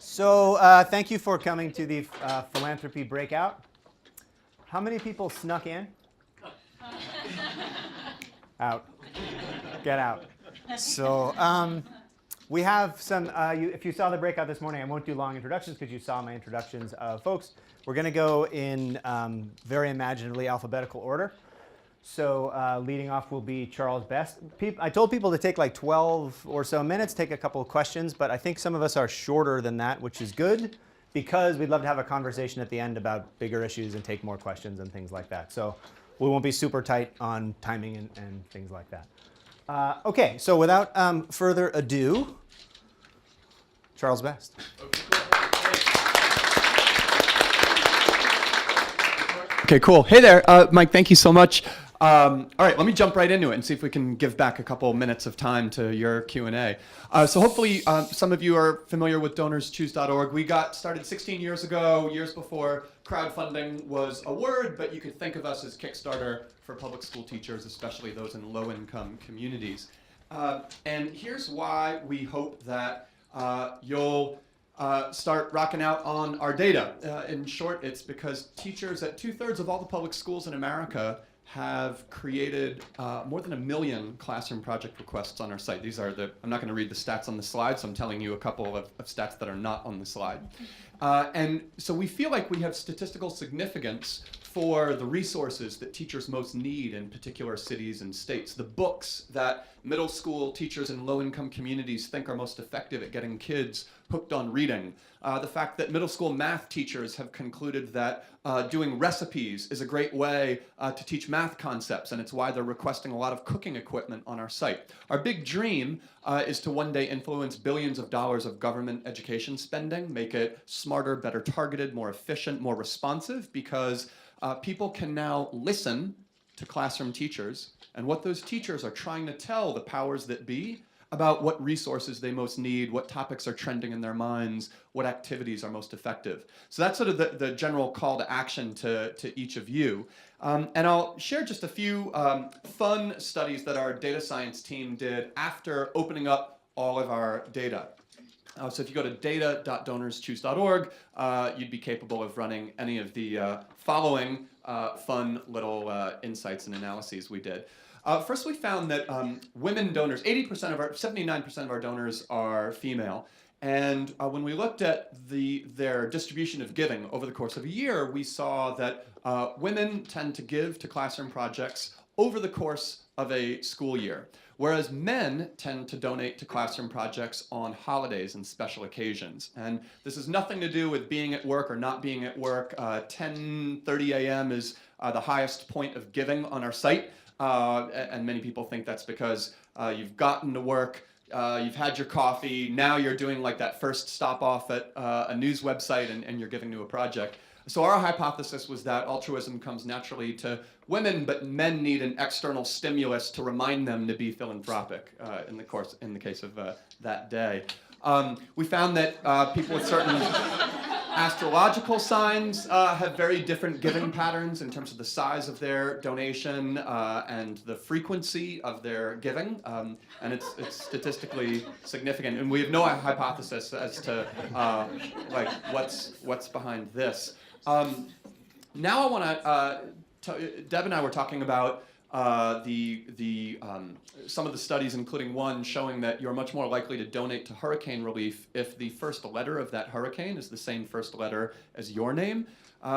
So thank you for coming to the Philanthropy Breakout. How many people snuck in? Out. Get out. So we have some, if you saw the breakout this morning, I won't do long introductions because you saw my introductions of folks. We're going to go in very imaginatively alphabetical order. So leading off will be Charles Best. I told people to take like 12 or so minutes, take a couple of questions, but I think some of us are shorter than that, which is good because we'd love to have a conversation at the end about bigger issues and take more questions and things like that. So we won't be super tight on timing and things like that. OK, so without further ado, Charles Best. OK, cool. Hey there, Mike, thank you so much. All right, let me jump right into it and see if we can give back a couple minutes of time to your Q&A. So hopefully some of you are familiar with DonorsChoose.org. We got started 16 years ago, years before crowdfunding was a word, but you could think of us as Kickstarter for public school teachers, especially those in low-income communities. And here's why we hope that you'll start rocking out on our data. In short, it's because teachers at 2/3 of all the public schools in America have created more than 1 million classroom project requests on our site. These are I'm not going to read the stats on the slide, so I'm telling you a couple of stats that are not on the slide. And so we feel like we have statistical significance for the resources that teachers most need in particular cities and states. The books that middle school teachers in low-income communities think are most effective at getting kids hooked on reading. The fact that middle school math teachers have concluded that doing recipes is a great way to teach math concepts, and it's why they're requesting a lot of cooking equipment on our site. Our big dream is to one day influence billions of dollars of government education spending, make it smarter, better targeted, more efficient, more responsive, because people can now listen to classroom teachers and what those teachers are trying to tell the powers that be about what resources they most need, what topics are trending in their minds, what activities are most effective. So that's sort of the general call to action to each of you. And I'll share just a few fun studies that our data science team did after opening up all of our data. So if you go to data.donorschoose.org, you'd be capable of running any of the following fun little insights and analyses we did. First, we found that women donors, 79% of our donors are female. And when we looked at their distribution of giving over the course of a year, we saw that women tend to give to classroom projects over the course of a school year, whereas men tend to donate to classroom projects on holidays and special occasions. And this has nothing to do with being at work or not being at work. 10:30 a.m. is the highest point of giving on our site. And many people think that's because you've gotten to work, you've had your coffee, now you're doing like that first stop off at a news website and you're giving to a project. So our hypothesis was that altruism comes naturally to women, but men need an external stimulus to remind them to be philanthropic in the case of that day. We found that people with certain astrological signs have very different giving patterns in terms of the size of their donation and the frequency of their giving, and it's statistically significant. And we have no hypothesis as to like what's behind this. Now I want to. Deb and I were talking about some of the studies, including one showing that you're much more likely to donate to hurricane relief if the first letter of that hurricane is the same first letter as your name.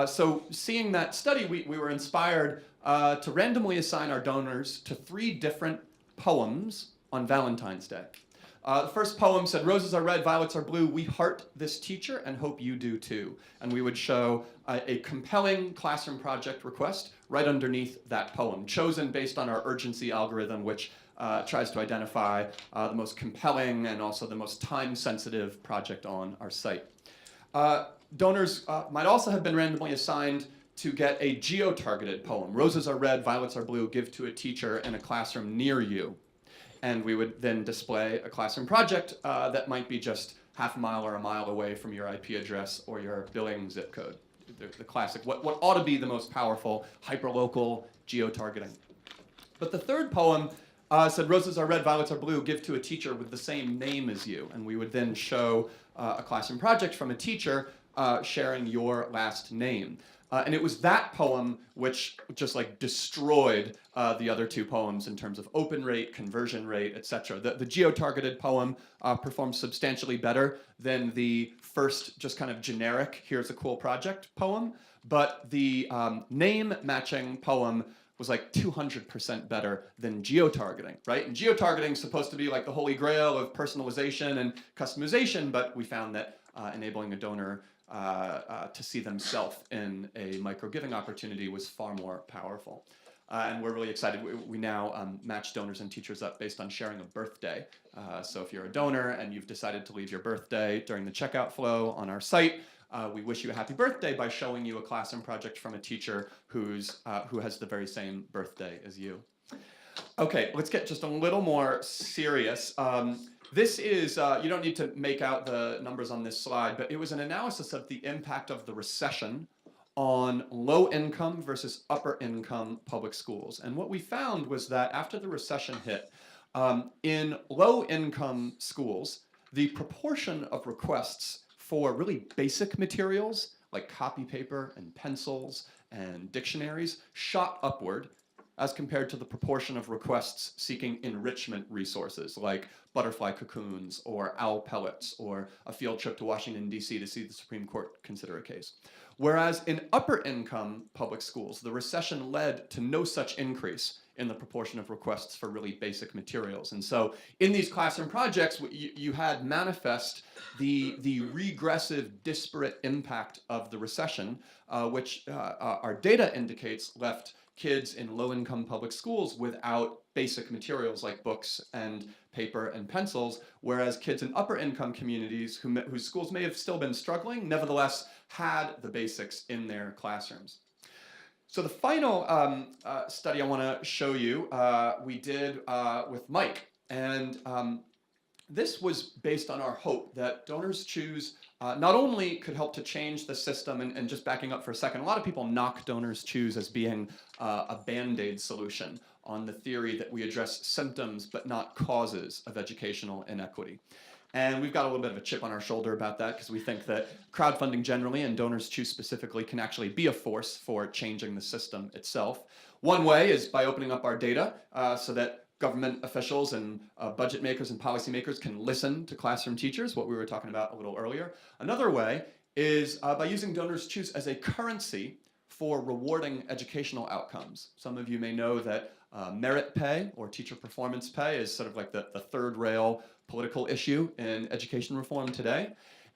So seeing that study, we were inspired to randomly assign our donors to 3 different poems on Valentine's Day. The first poem said, "Roses are red, violets are blue. We heart this teacher and hope you do too." And we would show a compelling classroom project request right underneath that poem, chosen based on our urgency algorithm, which tries to identify the most compelling and also the most time-sensitive project on our site. Donors might also have been randomly assigned to get a geo-targeted poem. "Roses are red, violets are blue. Give to a teacher in a classroom near you." And we would then display a classroom project that might be just half a mile or a mile away from your IP address or your billing zip code. The classic, what ought to be the most powerful hyperlocal geo-targeting. But the third poem said, roses are red, violets are blue, give to a teacher with the same name as you. And we would then show a classroom project from a teacher sharing your last name. And it was that poem which just like destroyed the other two poems in terms of open rate, conversion rate, etc. The geo-targeted poem performed substantially better than the first just kind of generic, here's a cool project poem. But the name matching poem was like 200% better than geo-targeting, right? And geo-targeting is supposed to be like the holy grail of personalization and customization, but we found that enabling a donor to see themselves in a micro-giving opportunity was far more powerful. And we're really excited. We now match donors and teachers up based on sharing a birthday. So if you're a donor and you've decided to leave your birthday during the checkout flow on our site, we wish you a happy birthday by showing you a classroom project from a teacher who has the very same birthday as you. Okay, let's get just a little more serious. This is, you don't need to make out the numbers on this slide, but it was an analysis of the impact of the recession on low-income versus upper-income public schools. And what we found was that after the recession hit, in low-income schools, the proportion of requests for really basic materials like copy paper and pencils and dictionaries shot upward as compared to the proportion of requests seeking enrichment resources like butterfly cocoons or owl pellets or a field trip to Washington, D.C. to see the Supreme Court consider a case. Whereas in upper income public schools, the recession led to no such increase in the proportion of requests for really basic materials. And so in these classroom projects, you had manifest the regressive, disparate impact of the recession, which our data indicates left kids in low-income public schools without basic materials like books and paper and pencils, whereas kids in upper-income communities whose schools may have still been struggling, nevertheless had the basics in their classrooms. So the final study I want to show you, we did with Mike, and this was based on our hope that Donors Choose not only could help to change the system, and just backing up for a second, a lot of people knock Donors Choose as being a Band-Aid solution on the theory that we address symptoms but not causes of educational inequity. And we've got a little bit of a chip on our shoulder about that because we think that crowdfunding generally and Donors Choose specifically can actually be a force for changing the system itself. One way is by opening up our data so that government officials and budget makers and policymakers can listen to classroom teachers, what we were talking about a little earlier. Another way is by using Donors Choose as a currency for rewarding educational outcomes. Some of you may know that merit pay or teacher performance pay is sort of like the third rail political issue in education reform today.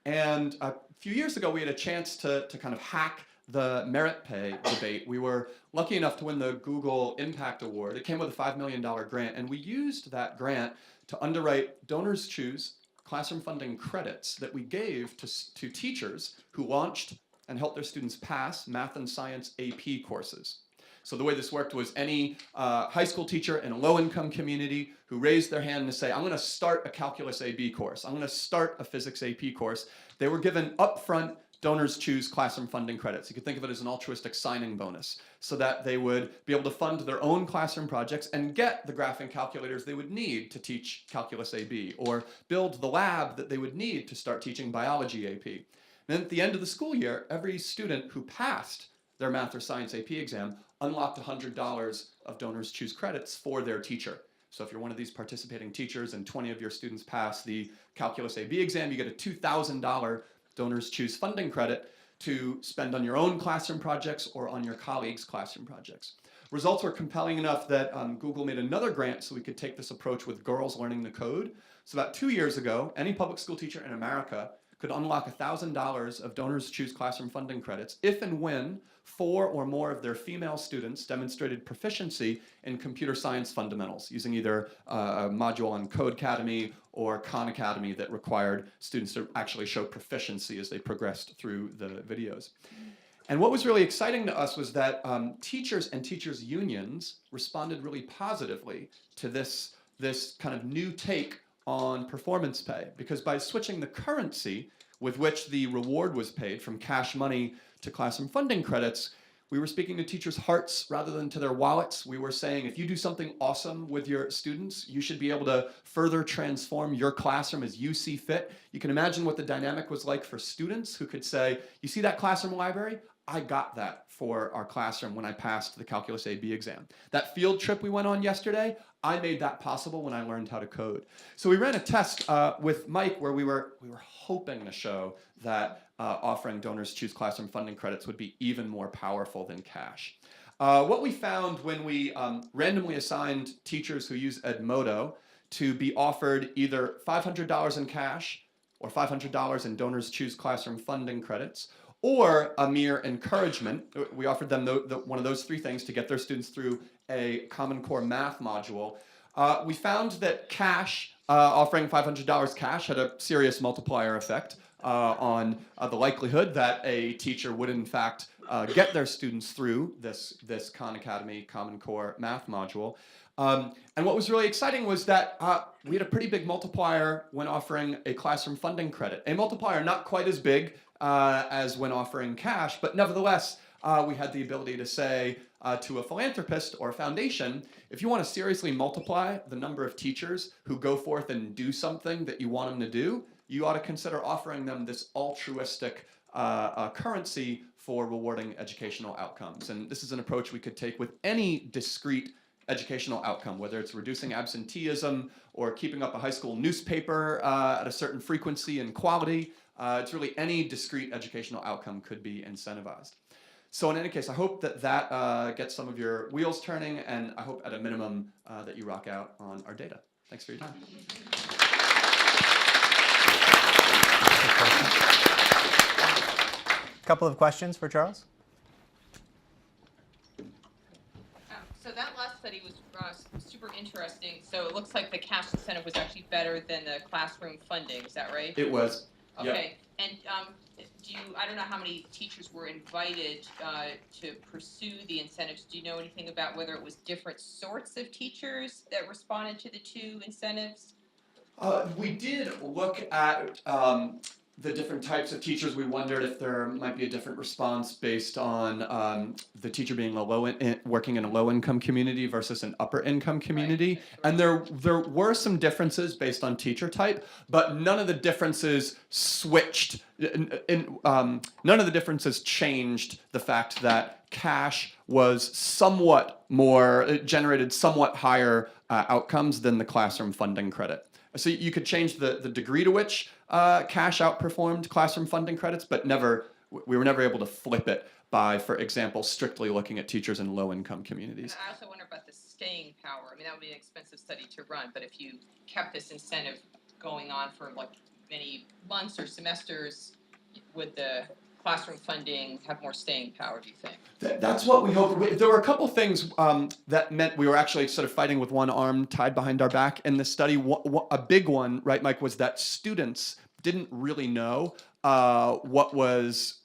And a few years ago, we had a chance to kind of hack the merit pay debate. We were lucky enough to win the Google Impact Award. It came with a $5 million grant, and we used that grant to underwrite Donors Choose classroom funding credits that we gave to teachers who launched and helped their students pass math and science AP courses. So the way this worked was any high school teacher in a low-income community who raised their hand to say, I'm going to start a calculus AB course, I'm going to start a physics AP course, they were given upfront Donors Choose classroom funding credits. You could think of it as an altruistic signing bonus so that they would be able to fund their own classroom projects and get the graphing calculators they would need to teach calculus AB or build the lab that they would need to start teaching biology AP. And then at the end of the school year, every student who passed their math or science AP exam unlocked $100 of Donors Choose credits for their teacher. So if you're one of these participating teachers and 20 of your students pass the calculus AB exam, you get a $2,000 Donors Choose funding credit to spend on your own classroom projects or on your colleagues' classroom projects. Results were compelling enough that Google made another grant so we could take this approach with girls learning the code. So about 2 years ago, any public school teacher in America could unlock $1,000 of Donors Choose classroom funding credits if and when 4 or more of their female students demonstrated proficiency in computer science fundamentals using either a module on Codecademy or Khan Academy that required students to actually show proficiency as they progressed through the videos. And what was really exciting to us was that teachers and teachers' unions responded really positively to this kind of new take on performance pay, because by switching the currency with which the reward was paid from cash money to classroom funding credits, We were speaking to teachers' hearts rather than to their wallets. We were saying, if you do something awesome with your students, you should be able to further transform your classroom as you see fit. You can imagine what the dynamic was like for students who could say, you see that classroom library? I got that for our classroom when I passed the Calculus AB exam. That field trip we went on yesterday, I made that possible when I learned how to code. So we ran a test with Mike where we were hoping to show that offering donors choose classroom funding credits would be even more powerful than cash. What we found when we randomly assigned teachers who use Edmodo to be offered either $500 in cash or $500 in donors choose classroom funding credits, or a mere encouragement. We offered them one of those three things to get their students through a Common Core math module. We found that cash, offering $500 cash, had a serious multiplier effect on the likelihood that a teacher would in fact get their students through this Khan Academy Common Core math module. And what was really exciting was that we had a pretty big multiplier when offering a classroom funding credit. A multiplier not quite as big as when offering cash, but nevertheless, we had the ability to say to a philanthropist or a foundation, if you want to seriously multiply the number of teachers who go forth and do something that you want them to do, you ought to consider offering them this altruistic currency for rewarding educational outcomes. And this is an approach we could take with any discrete educational outcome, whether it's reducing absenteeism or keeping up a high school newspaper at a certain frequency and quality. It's really any discrete educational outcome could be incentivized. So in any case, I hope that gets some of your wheels turning, and I hope at a minimum that you rock out on our data. Thanks for your time. A couple of questions for Charles. So that last study was super interesting. So it looks like the cash incentive was actually better than the classroom funding. Is that right? It was. Okay. Yeah. And I don't know how many teachers were invited to pursue the incentives. Do you know anything about whether it was different sorts of teachers that responded to the two incentives? We did look at the different types of teachers. We wondered if there might be a different response based on the teacher being working in a low-income community versus an upper-income community. Right. And there were some differences based on teacher type, but none of the differences switched. None of the differences changed the fact that cash was somewhat more, it generated somewhat higher outcomes than the classroom funding credit. So you could change the degree to which cash outperformed classroom funding credits, but we were never able to flip it by, for example, strictly looking at teachers in low-income communities. And I also wonder about the staying power. I mean, that would be an expensive study to run, but if you kept this incentive going on for like many months or semesters, would the classroom funding have more staying power, do you think? That's what we hoped. There were a couple things that meant we were actually sort of fighting with one arm tied behind our back in this study. A big one, right, Mike, was that students didn't really know what was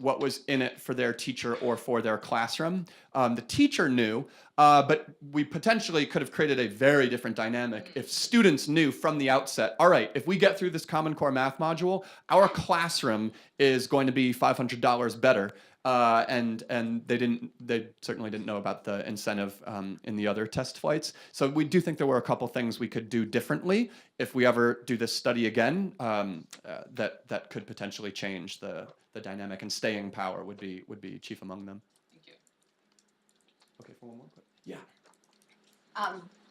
in it for their teacher or for their classroom. The teacher knew, but we potentially could have created a very different dynamic if students knew from the outset, all right, if we get through this Common Core math module, our classroom is going to be $500 better. And they certainly didn't know about the incentive in the other test flights. So we do think there were a couple things we could do differently if we ever do this study again that could potentially change the dynamic, and staying power would be chief among them. Thank you. Okay, for one more quick. Yeah.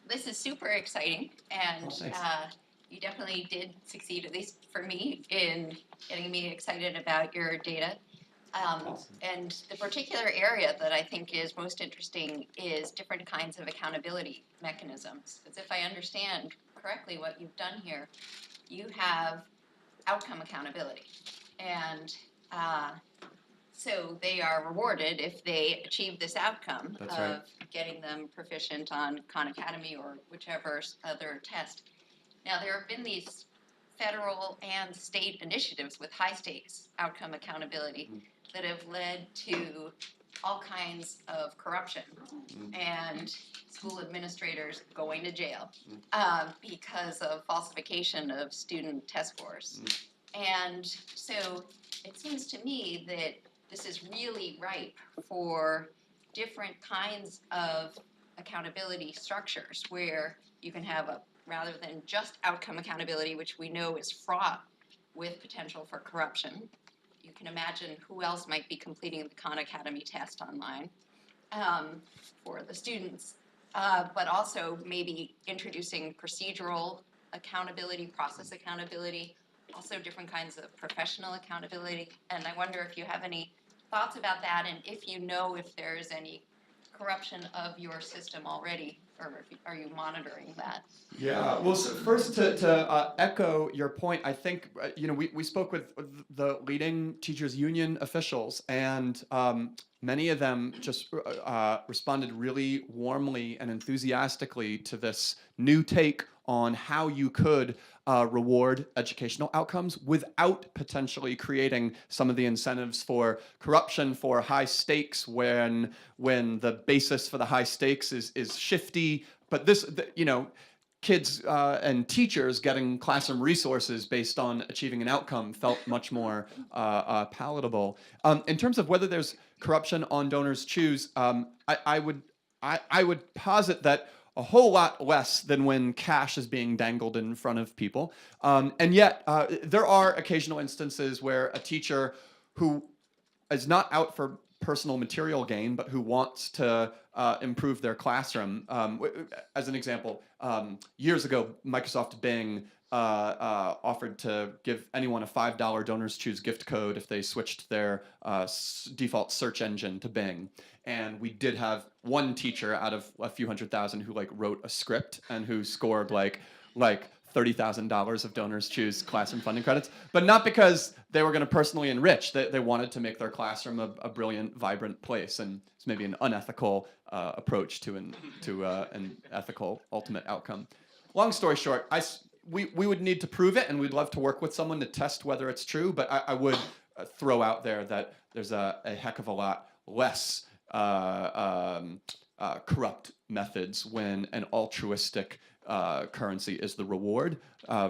This is super exciting, and oh, you definitely did succeed, at least for me, in getting me excited about your data. Awesome. And the particular area that I think is most interesting is different kinds of accountability mechanisms. Because if I understand correctly what you've done here, you have outcome accountability. And so they are rewarded if they achieve this outcome That's of right. getting them proficient on Khan Academy or whichever other test. Now, there have been these federal and state initiatives with high stakes outcome accountability that have led to all kinds of corruption and school administrators going to jail because of falsification of student test scores. And so it seems to me that this is really ripe for different kinds of accountability structures where you can have rather than just outcome accountability, which we know is fraught with potential for corruption. You can imagine who else might be completing the Khan Academy test online for the students, but also maybe introducing procedural accountability, process accountability, also different kinds of professional accountability. And I wonder if you have any thoughts about that, and if you know if there's any corruption of your system already, or are you monitoring that? Yeah, well, so first to echo your point, I think, we spoke with the leading teachers union officials, and many of them just responded really warmly and enthusiastically to this new take on how you could reward educational outcomes without potentially creating some of the incentives for corruption, for high stakes, when the basis for the high stakes is shifty. But kids and teachers getting classroom resources based on achieving an outcome felt much more palatable. In terms of whether there's corruption on Donors Choose, I would posit that a whole lot less than when cash is being dangled in front of people. And yet, there are occasional instances where a teacher who is not out for personal material gain, but who wants to improve their classroom. As an example, years ago, Microsoft Bing offered to give anyone a $5 Donors Choose gift code if they switched their default search engine to Bing. And we did have one teacher out of a few 100,000 who wrote a script and who scored like $30,000 of Donors Choose classroom funding credits, but not because they were going to personally enrich. They wanted to make their classroom a brilliant, vibrant place, and it's maybe an unethical approach to an ethical ultimate outcome. Long story short, we would need to prove it, and we'd love to work with someone to test whether it's true, but I would throw out there that there's a heck of a lot less corrupt methods when an altruistic currency is the reward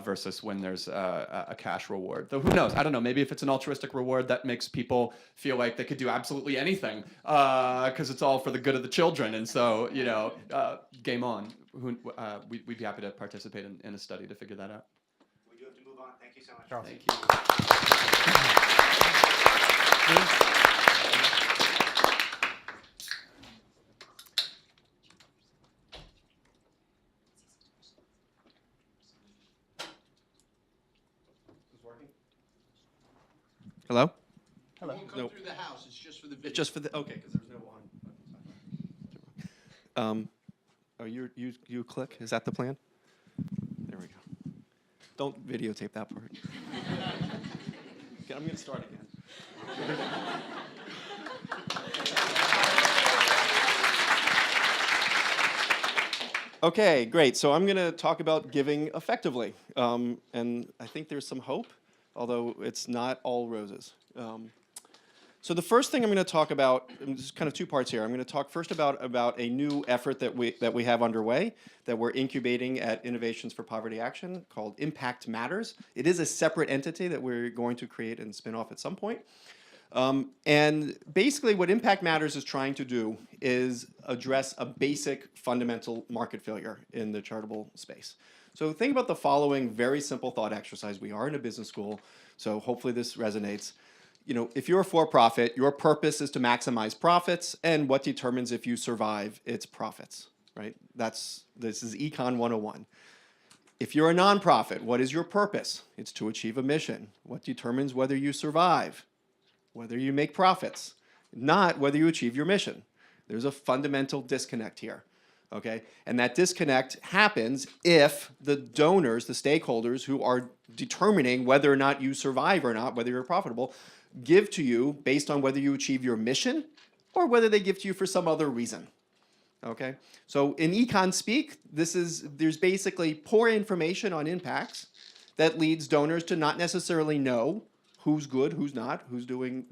versus when there's a cash reward. Though who knows? I don't know. Maybe if it's an altruistic reward, that makes people feel like they could do absolutely anything because it's all for the good of the children. And so, game on. We'd be happy to participate in a study to figure that out. We do have to move on. Thank you so much, Charles. Thank you. Hello? Hello. Won't come through the house. It's just for the video. It's just for the okay, because there's no on. Oh, you click. Is that the plan? There we go. Don't videotape that part. Okay, I'm going to start again. Okay, great. So I'm going to talk about giving effectively, and I think there's some hope, although it's not all roses. So the first thing I'm going to talk about, there's kind of two parts here. I'm going to talk first about a new effort that we have underway, that we're incubating at Innovations for Poverty Action, called Impact Matters. It is a separate entity that we're going to create and spin off at some point. And basically what Impact Matters is trying to do is address a basic fundamental market failure in the charitable space. So think about the following very simple thought exercise. We are in a business school, so hopefully this resonates. If you're a for-profit, your purpose is to maximize profits, and what determines if you survive, it's profits, right? This is Econ 101. If you're a nonprofit, what is your purpose? It's to achieve a mission. What determines whether you survive? Whether you make profits, not whether you achieve your mission. There's a fundamental disconnect here, okay? And that disconnect happens if the donors, the stakeholders who are determining whether or not you survive or not, whether you're profitable, give to you based on whether you achieve your mission or whether they give to you for some other reason, okay? So in econ speak, there's basically poor information on impacts that leads donors to not necessarily know who's good, who's not, who's doing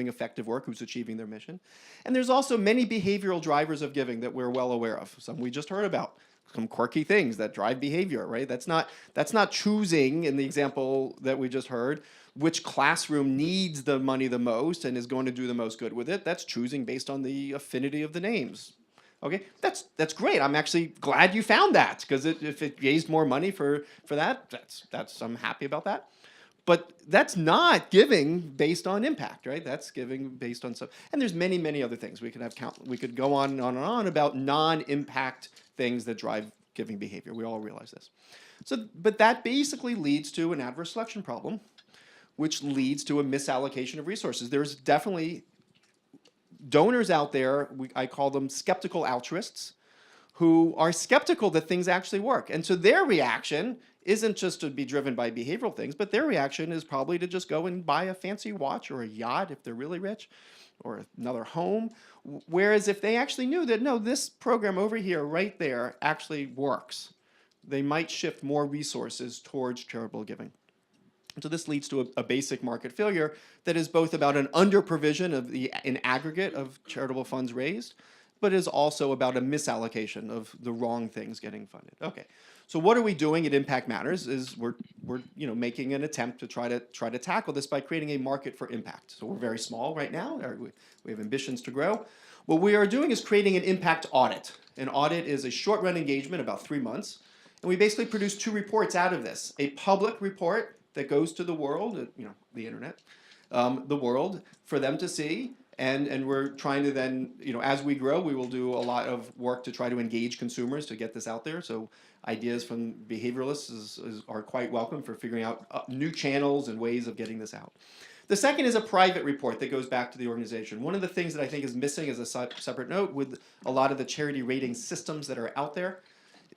effective work, who's achieving their mission. And there's also many behavioral drivers of giving that we're well aware of. Some we just heard about. some quirky things that drive behavior, right? That's not choosing, in the example that we just heard, which classroom needs the money the most and is going to do the most good with it. That's choosing based on the affinity of the names. Okay, that's great. I'm actually glad you found that, because if it raised more money for that, that's I'm happy about that. But that's not giving based on impact, right? That's giving based on stuff. And there's many other things. We could go on and on about non-impact things that drive giving behavior. We all realize this. So, but that basically leads to an adverse selection problem, which leads to a misallocation of resources. There's definitely donors out there, I call them skeptical altruists, who are skeptical that things actually work. And so their reaction isn't just to be driven by behavioral things, but their reaction is probably to just go and buy a fancy watch or a yacht if they're really rich, or another home. Whereas if they actually knew that, no, this program over here, right there, actually works, they might shift more resources towards charitable giving. So this leads to a basic market failure that is both about an under-provision of in aggregate of charitable funds raised, but is also about a misallocation of the wrong things getting funded. Okay, so what are we doing at Impact Matters? Is we're making an attempt to try to tackle this by creating a market for impact. So we're very small right now. We have ambitions to grow. What we are doing is creating an impact audit. An audit is a short-run engagement, about 3 months, and we basically produce 2 reports out of this: a public report that goes to the world, the internet, the world, for them to see. And we're trying to then, as we grow, we will do a lot of work to try to engage consumers to get this out there. So ideas from behavioralists are quite welcome for figuring out new channels and ways of getting this out. The second is a private report that goes back to the organization. One of the things that I think is missing as a separate note with a lot of the charity rating systems that are out there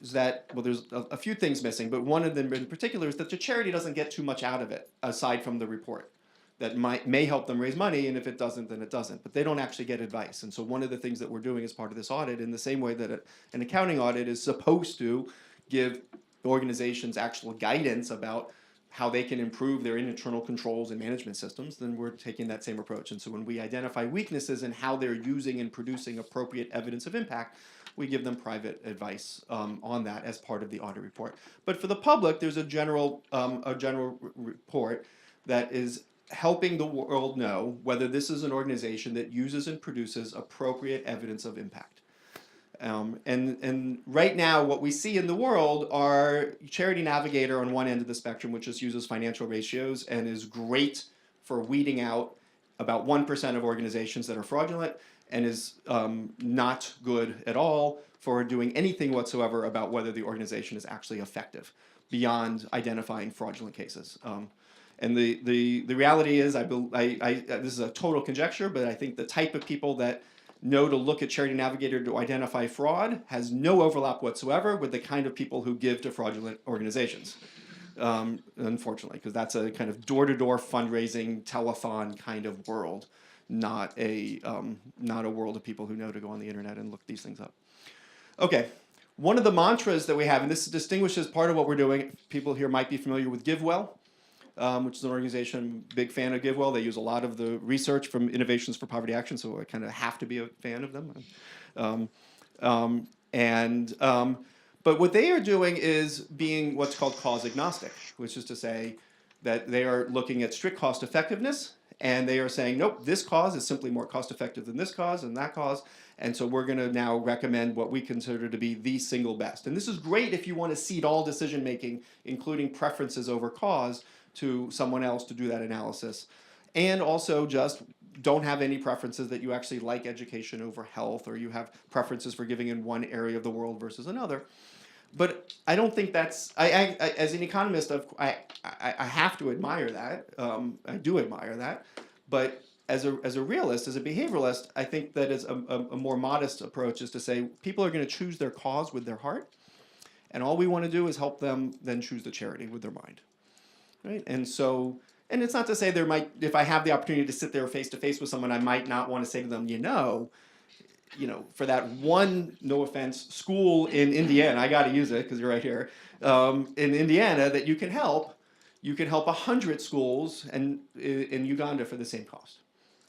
is that, well, there's a few things missing, but one of them in particular is that the charity doesn't get too much out of it, aside from the report. That may help them raise money, and if it doesn't, then it doesn't. But they don't actually get advice. And so one of the things that we're doing as part of this audit, in the same way that an accounting audit is supposed to give organizations actual guidance about how they can improve their internal controls and management systems, then we're taking that same approach. And so when we identify weaknesses in how they're using and producing appropriate evidence of impact, we give them private advice on that as part of the audit report. But for the public, there's a general report that is helping the world know whether this is an organization that uses and produces appropriate evidence of impact. And right now, what we see in the world are Charity Navigator on one end of the spectrum, which just uses financial ratios and is great for weeding out about 1% of organizations that are fraudulent, and is not good at all for doing anything whatsoever about whether the organization is actually effective beyond identifying fraudulent cases. And the reality is, this is a total conjecture, but I think the type of people that know to look at Charity Navigator to identify fraud has no overlap whatsoever with the kind of people who give to fraudulent organizations. Unfortunately, because that's a kind of door-to-door fundraising telethon kind of world, not a world of people who know to go on the internet and look these things up. Okay, one of the mantras that we have, and this distinguishes part of what we're doing. People here might be familiar with GiveWell, which is an organization, big fan of GiveWell. They use a lot of the research from Innovations for Poverty Action, so I kind of have to be a fan of them. But what they are doing is being what's called cause agnostic, which is to say that they are looking at strict cost effectiveness, and they are saying, nope, this cause is simply more cost effective than this cause and that cause, and so we're going to now recommend what we consider to be the single best. And this is great if you want to seed all decision making, including preferences over cause, to someone else to do that analysis. And also just don't have any preferences that you actually like education over health, or you have preferences for giving in one area of the world versus another. But I don't think that's, as an economist, I have to admire that. I do admire that. But as a realist, as a behavioralist, I think that is a more modest approach is to say people are going to choose their cause with their heart, and all we want to do is help them then choose the charity with their mind. Right? And so, and it's not to say there might, if I have the opportunity to sit there face to face with someone, I might not want to say to them, for that one, no offense, school in Indiana, I got to use it because you're right here, in Indiana, that you can help 100 schools in Uganda for the same cost.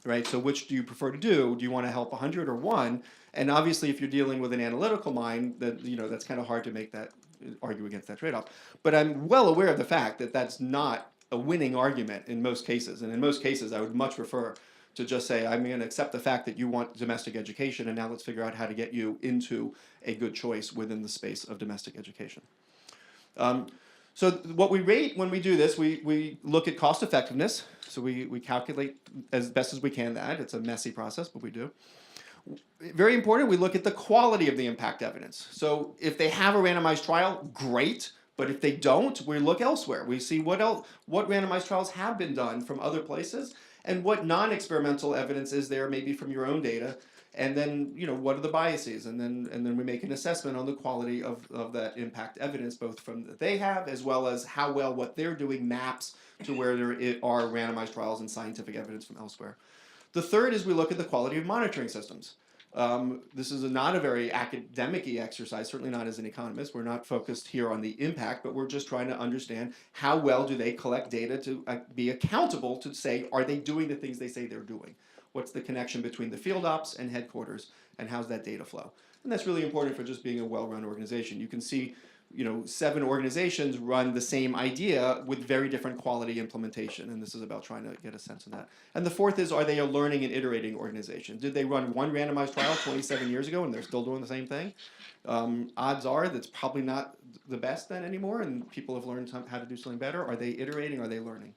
right? So which do you prefer to do? Do you want to help 100 or 1? And obviously, if you're dealing with an analytical mind, that's kind of hard to make that argue against that trade-off. But I'm well aware of the fact that that's not a winning argument in most cases. And in most cases, I would much prefer to just say, I'm going to accept the fact that you want domestic education, and now let's figure out how to get you into a good choice within the space of domestic education. So what we rate when we do this, we look at cost effectiveness. So we calculate as best as we can that. It's a messy process, but we do. Very important, we look at the quality of the impact evidence. So if they have a randomized trial, great. But if they don't, we look elsewhere. We see what randomized trials have been done from other places, and what non-experimental evidence is there, maybe from your own data, and then what are the biases, and then we make an assessment on the quality of that impact evidence, both from that they have as well as how well what they're doing maps to where there are randomized trials and scientific evidence from elsewhere. The third is we look at the quality of monitoring systems. This is not a very academic-y exercise, certainly not as an economist. We're not focused here on the impact, but we're just trying to understand how well do they collect data to be accountable to say, are they doing the things they say they're doing? What's the connection between the field ops and headquarters, and how's that data flow? And that's really important for just being a well-run organization. You can see 7 organizations run the same idea with very different quality implementation, and this is about trying to get a sense of that. And the fourth is, are they a learning and iterating organization? Did they run one randomized trial 27 years ago and they're still doing the same thing? Odds are that's probably not the best then anymore, and people have learned how to do something better. Are they iterating? Are they learning?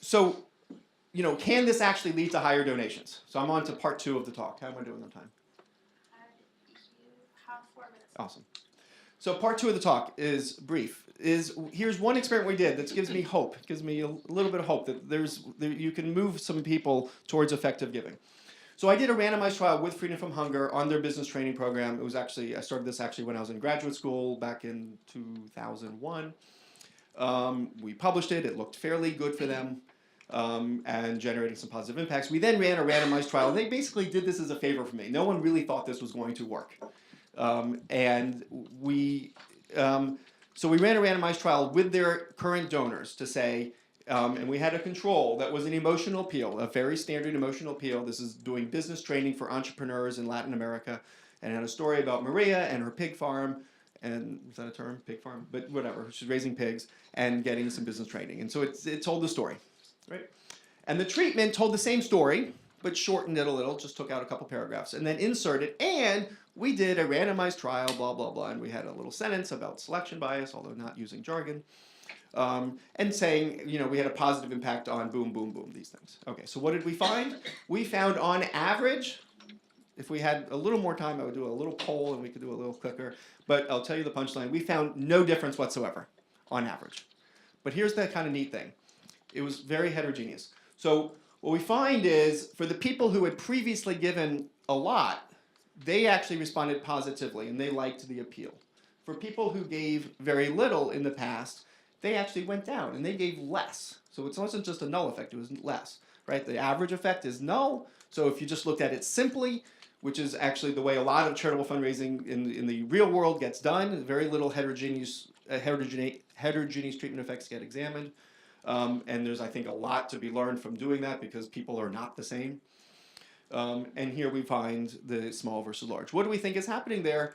So, can this actually lead to higher donations? So I'm on to part 2 of the talk. How am I doing on time? Awesome. So part 2 of the talk is brief. Here's one experiment we did that gives me hope. It gives me a little bit of hope that you can move some people towards effective giving. So I did a randomized trial with Freedom from Hunger on their business training program. It was I started this when I was in graduate school back in 2001. We published it. It looked fairly good for them. And generating some positive impacts. We then ran a randomized trial. They basically did this as a favor for me. No one really thought this was going to work. So we ran a randomized trial with their current donors to say, and we had a control that was an emotional appeal, a very standard emotional appeal. This is doing business training for entrepreneurs in Latin America, and it had a story about Maria and her pig farm, and is that a term, pig farm? But whatever, she's raising pigs and getting some business training. And so it told the story, right? And the treatment told the same story, but shortened it a little, just took out a couple paragraphs, and then inserted, and we did a randomized trial, blah, blah, blah, and we had a little sentence about selection bias, although not using jargon, and saying, we had a positive impact on boom, boom, boom, these things. Okay, so what did we find? We found on average, if we had a little more time, I would do a little poll and we could do a little quicker, but I'll tell you the punchline. We found no difference whatsoever on average. But here's the kind of neat thing. It was very heterogeneous. So what we find is, for the people who had previously given a lot, they actually responded positively and they liked the appeal. For people who gave very little in the past, they actually went down and they gave less. So it wasn't just a null effect, it was less, right? The average effect is null. So if you just looked at it simply, which is actually the way a lot of charitable fundraising in the real world gets done, very little heterogeneous treatment effects get examined. And there's, I think, a lot to be learned from doing that because people are not the same. And here we find the small versus large. What do we think is happening there?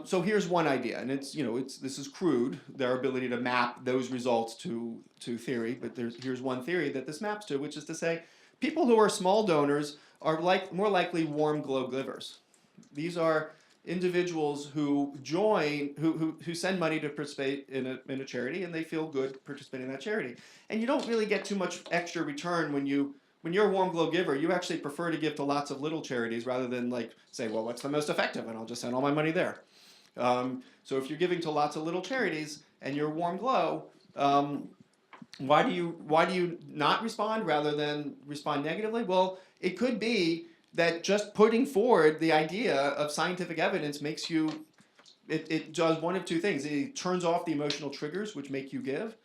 So here's one idea, and this is crude, their ability to map those results to theory, but here's one theory that this maps to, which is to say people who are small donors are more likely warm glow givers. These are individuals who join, who send money to participate in a charity, and they feel good participating in that charity. And you don't really get too much extra return when you're a warm glow giver. You actually prefer to give to lots of little charities rather than say, well, what's the most effective, and I'll just send all my money there. So if you're giving to lots of little charities and you're warm glow, why do you not respond rather than respond negatively? Well, it could be that just putting forward the idea of scientific evidence makes you, it does one of two things. It turns off the emotional triggers which make you give,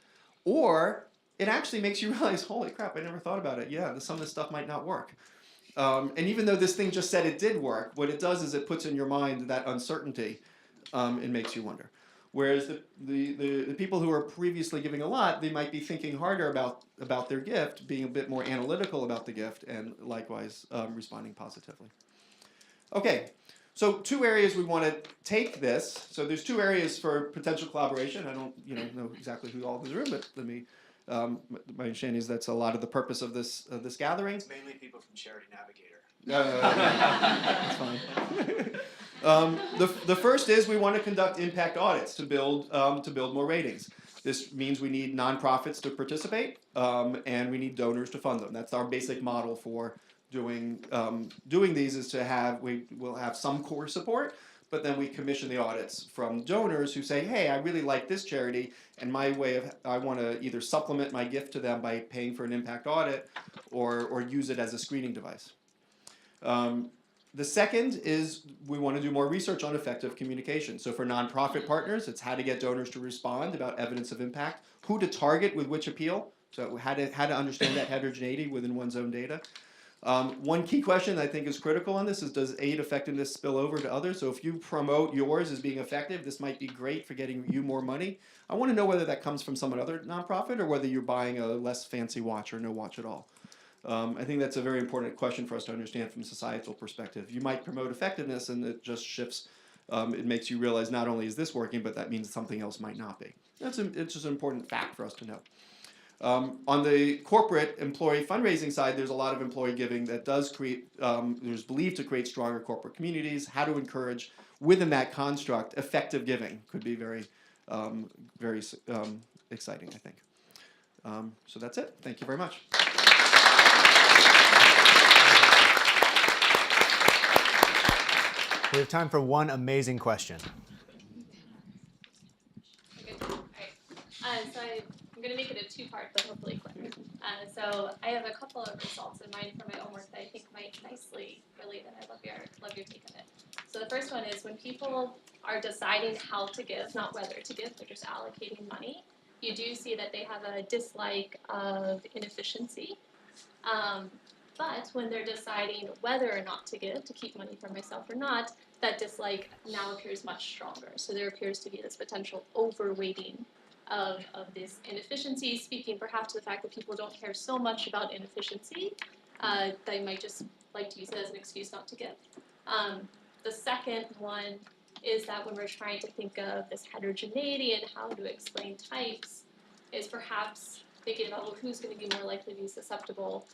or it actually makes you realize, holy crap, I never thought about it. Yeah, some of this stuff might not work. And even though this thing just said it did work, what it does is it puts in your mind that uncertainty and makes you wonder. Whereas the people who are previously giving a lot, they might be thinking harder about their gift, being a bit more analytical about the gift, and likewise responding positively. Okay, so 2 areas we want to take this. So there's 2 areas for potential collaboration. I don't know exactly who all is in the room, but let me. My understanding is that's a lot of the purpose of this gathering. It's mainly people from Charity Navigator. That's fine. The first is we want to conduct impact audits to build more ratings. This means we need nonprofits to participate, and we need donors to fund them. That's our basic model for doing these. Is to have we'll have some core support, but then we commission the audits from donors who say, hey, I really like this charity, and I want to either supplement my gift to them by paying for an impact audit, or use it as a screening device. The second is we want to do more research on effective communication. So for nonprofit partners, it's how to get donors to respond about evidence of impact, who to target with which appeal, so how to understand that heterogeneity within one's own data. One key question I think is critical on this is, does aid effectiveness spill over to others? So if you promote yours as being effective, this might be great for getting you more money. I want to know whether that comes from some other nonprofit or whether you're buying a less fancy watch or no watch at all. I think that's a very important question for us to understand from a societal perspective. You might promote effectiveness and it just shifts, it makes you realize not only is this working, but that means something else might not be. It's just an important fact for us to know. On the corporate employee fundraising side, there's a lot of employee giving that does create, there's believed to create stronger corporate communities. How to encourage within that construct effective giving could be very exciting, I think. So that's it. Thank you very much. We have time for one amazing question. Okay. All right. So I'm going to make it a 2-part, but hopefully quick. So I have a couple of results in mind from my own work that I think might nicely relate, and I love your take on it. So the first one is when people are deciding how to give, not whether to give, they're just allocating money, you do see that they have a dislike of inefficiency. But when they're deciding whether or not to give, to keep money for myself or not, that dislike now appears much stronger. So there appears to be this potential overweighting of this inefficiency, speaking perhaps to the fact that people don't care so much about inefficiency, they might just like to use it as an excuse not to give. The second one is that when we're trying to think of this heterogeneity and how to explain types, is perhaps thinking about, well, who's going to be more likely to be susceptible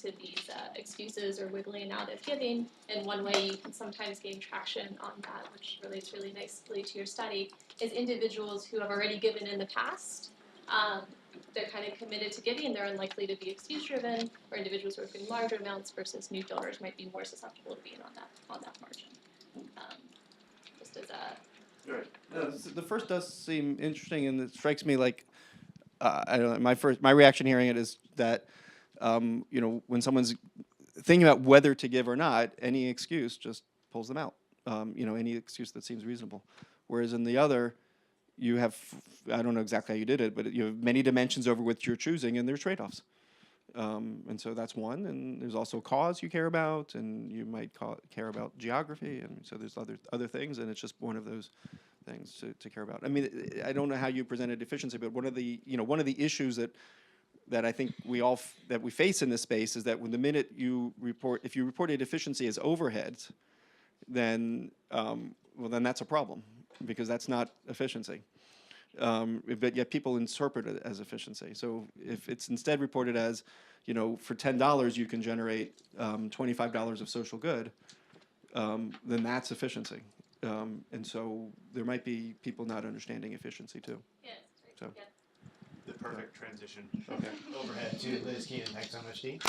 to these excuses or wiggling out of giving. And one way you can sometimes gain traction on that, which relates really nicely to your study, is individuals who have already given in the past. They're kind of committed to giving, they're unlikely to be excuse-driven, or individuals who are giving larger amounts versus new donors might be more susceptible to being on that margin. Just as a... Right. No, the first does seem interesting, and it strikes me like, I don't know, my reaction hearing it is that, when someone's thinking about whether to give or not, any excuse just pulls them out. Any excuse that seems reasonable. Whereas in the other, you have, I don't know exactly how you did it, but you have many dimensions over which you're choosing, and there's trade-offs. And so that's one, and there's also cause you care about, and you might care about geography, and so there's other things, and it's just one of those things to care about. I mean, I don't know how you presented efficiency, but one of the issues that I think that we face in this space is that when the minute if you reported efficiency as overheads, then then that's a problem, because that's not efficiency. But yet people interpret it as efficiency. So if it's instead reported as, for $10 you can generate $25 of social good, then that's efficiency. And so there might be people not understanding efficiency too. Yes. So. Yeah. The perfect transition. Okay. Overhead to Liz Keenan. Thanks so much, Dee.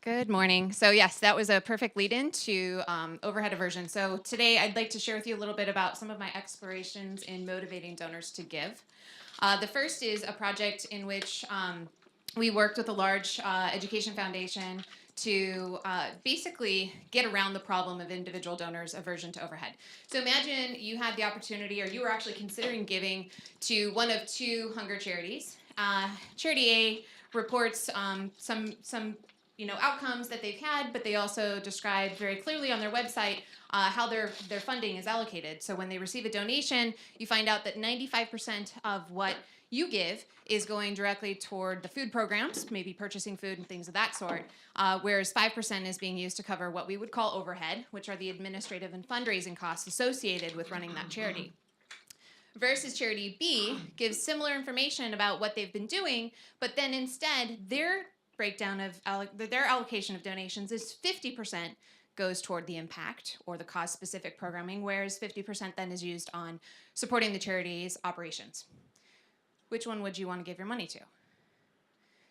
Good morning. So yes, that was a perfect lead-in to overhead aversion. So today I'd like to share with you a little bit about some of my explorations in motivating donors to give. The first is a project in which we worked with a large education foundation to basically get around the problem of individual donors' aversion to overhead. So imagine you had the opportunity, or you were actually considering giving to one of 2 hunger charities. Charity A reports some outcomes that they've had, but they also describe very clearly on their website how their funding is allocated. So when they receive a donation, you find out that 95% of what you give is going directly toward the food programs, maybe purchasing food and things of that sort, whereas 5% is being used to cover what we would call overhead, which are the administrative and fundraising costs associated with running that charity. Versus Charity B gives similar information about what they've been doing, but then instead their breakdown of their allocation of donations is 50% goes toward the impact or the cause-specific programming, whereas 50% then is used on supporting the charity's operations. Which one would you want to give your money to?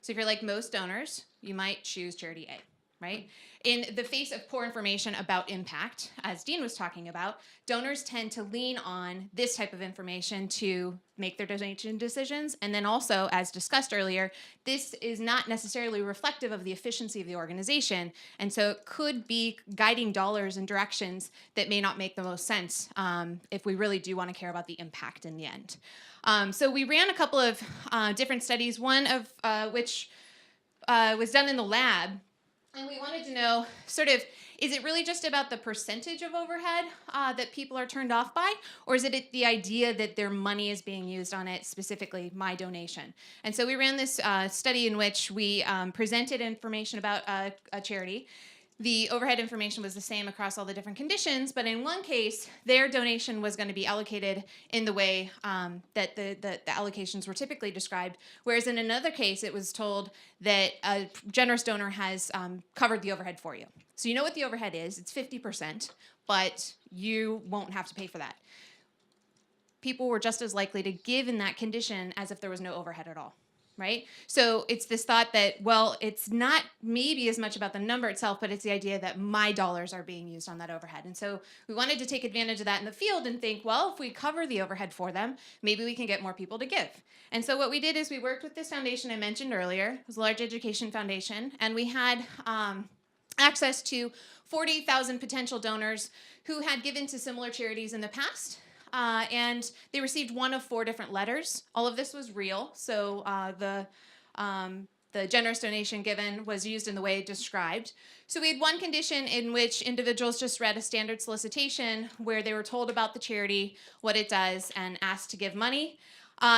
So if you're like most donors, you might choose Charity A, right? In the face of poor information about impact, as Dean was talking about, donors tend to lean on this type of information to make their donation decisions. And then also, as discussed earlier, this is not necessarily reflective of the efficiency of the organization. And so it could be guiding dollars in directions that may not make the most sense if we really do want to care about the impact in the end. So we ran a couple of different studies, one of which was done in the lab. And we wanted to know, sort of, is it really just about the percentage of overhead that people are turned off by? Or is it the idea that their money is being used on it, specifically my donation? And so we ran this study in which we presented information about a charity. The overhead information was the same across all the different conditions, but in one case, their donation was going to be allocated in the way that the allocations were typically described, whereas in another case, it was told that a generous donor has covered the overhead for you. So you know what the overhead is, it's 50%, but you won't have to pay for that. People were just as likely to give in that condition as if there was no overhead at all. Right? So it's this thought that, well, it's not maybe as much about the number itself, but it's the idea that my dollars are being used on that overhead. And so we wanted to take advantage of that in the field and think, well, if we cover the overhead for them, maybe we can get more people to give. And so what we did is we worked with this foundation I mentioned earlier. It was a large education foundation, and we had access to 40,000 potential donors who had given to similar charities in the past. And they received one of 4 different letters. All of this was real, so the generous donation given was used in the way described. So we had one condition in which individuals just read a standard solicitation where they were told about the charity, what it does, and asked to give money.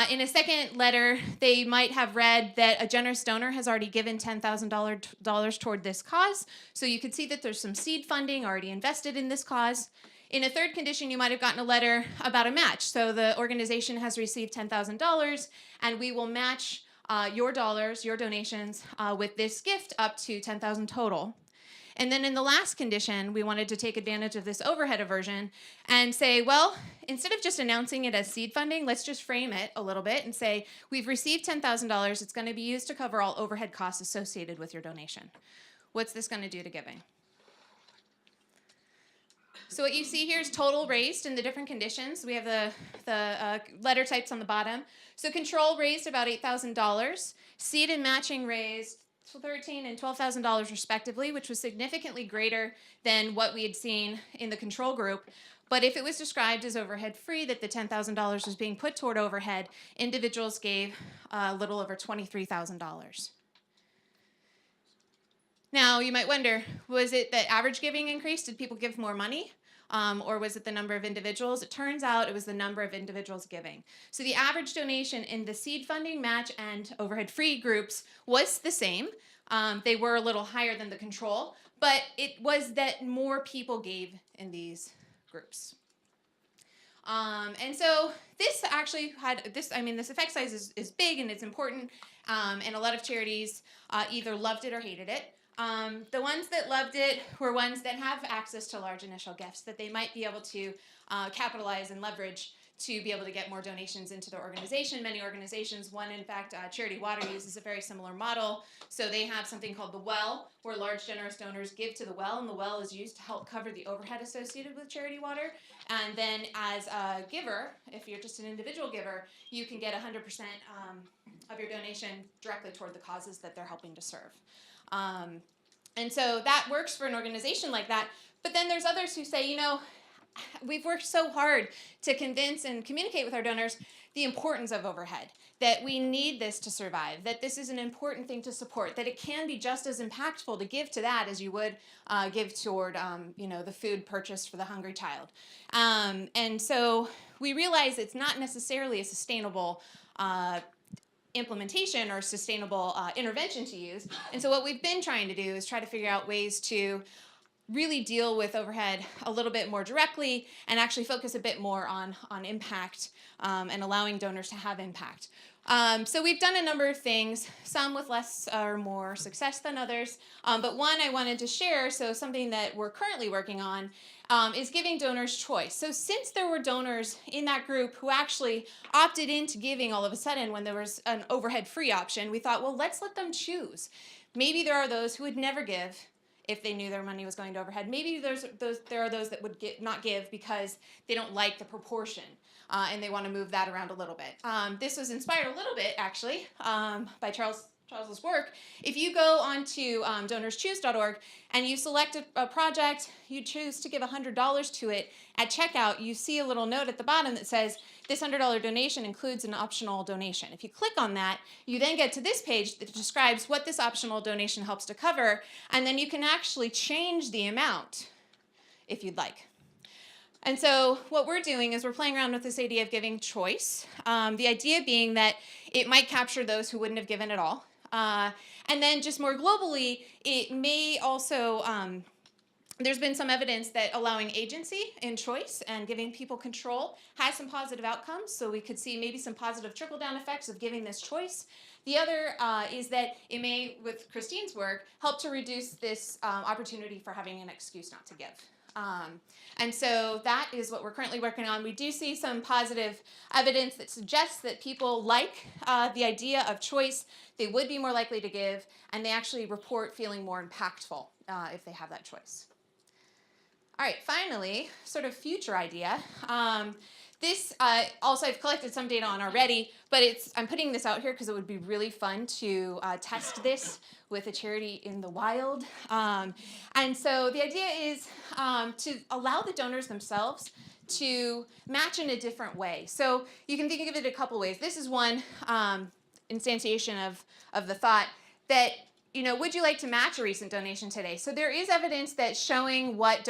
In a second letter, they might have read that a generous donor has already given $10,000 toward this cause, so you could see that there's some seed funding already invested in this cause. In a third condition, you might have gotten a letter about a match. So the organization has received $10,000, and we will match your dollars, your donations, with this gift up to $10,000 total. And then in the last condition, we wanted to take advantage of this overhead aversion and say, well, instead of just announcing it as seed funding, let's just frame it a little bit and say, we've received $10,000. It's going to be used to cover all overhead costs associated with your donation. What's this going to do to giving? So what you see here is total raised in the different conditions. We have the letter types on the bottom. So control raised about $8,000. Seed and matching raised $13,000 and $12,000 respectively, which was significantly greater than what we had seen in the control group. But if it was described as overhead free, that the $10,000 was being put toward overhead, individuals gave a little over $23,000. Now, you might wonder, was it that average giving increased? Did people give more money? Or was it the number of individuals? It turns out it was the number of individuals giving. So the average donation in the seed funding, match, and overhead-free groups was the same. They were a little higher than the control, but it was that more people gave in these groups. And so this actually had this, this effect size is big and it's important, and a lot of charities either loved it or hated it. The ones that loved it were ones that have access to large initial gifts that they might be able to capitalize and leverage to be able to get more donations into their organization. Many organizations, one in fact, Charity Water uses a very similar model. So they have something called the well, where large generous donors give to the well, and the well is used to help cover the overhead associated with Charity Water. And then as a giver, if you're just an individual giver, you can get 100% of your donation directly toward the causes that they're helping to serve. And so that works for an organization like that. But then there's others who say, we've worked so hard to convince and communicate with our donors the importance of overhead, that we need this to survive, that this is an important thing to support, that it can be just as impactful to give to that as you would give toward the food purchased for the hungry child. And so we realize it's not necessarily a sustainable implementation or sustainable intervention to use. And so what we've been trying to do is try to figure out ways to really deal with overhead a little bit more directly and actually focus a bit more on impact and allowing donors to have impact. So we've done a number of things, some with less or more success than others, but one I wanted to share, so something that we're currently working on, is giving donors choice. So since there were donors in that group who actually opted into giving all of a sudden when there was an overhead-free option, we thought, well, let's let them choose. Maybe there are those who would never give if they knew their money was going to overhead. Maybe there are those that would not give because they don't like the proportion and they want to move that around a little bit. This was inspired a little bit, actually, by Charles's work. If you go onto donorschoose.org and you select a project, you choose to give $100 to it, at checkout you see a little note at the bottom that says, this $100 donation includes an optional donation. If you click on that, you then get to this page that describes what this optional donation helps to cover, and then you can actually change the amount if you'd like. And so what we're doing is we're playing around with this idea of giving choice. The idea being that it might capture those who wouldn't have given at all. And then just more globally, it may also, there's been some evidence that allowing agency in choice and giving people control has some positive outcomes. So we could see maybe some positive trickle-down effects of giving this choice. The other is that it may, with Christine's work, help to reduce this opportunity for having an excuse not to give. And so that is what we're currently working on. We do see some positive evidence that suggests that people like the idea of choice. They would be more likely to give, and they actually report feeling more impactful if they have that choice. All right, finally, sort of future idea. This also I've collected some data on already, but I'm putting this out here because it would be really fun to test this with a charity in the wild. And so the idea is to allow the donors themselves to match in a different way. So you can think of it a couple ways. This is one instantiation of the thought that, would you like to match a recent donation today? So there is evidence that showing what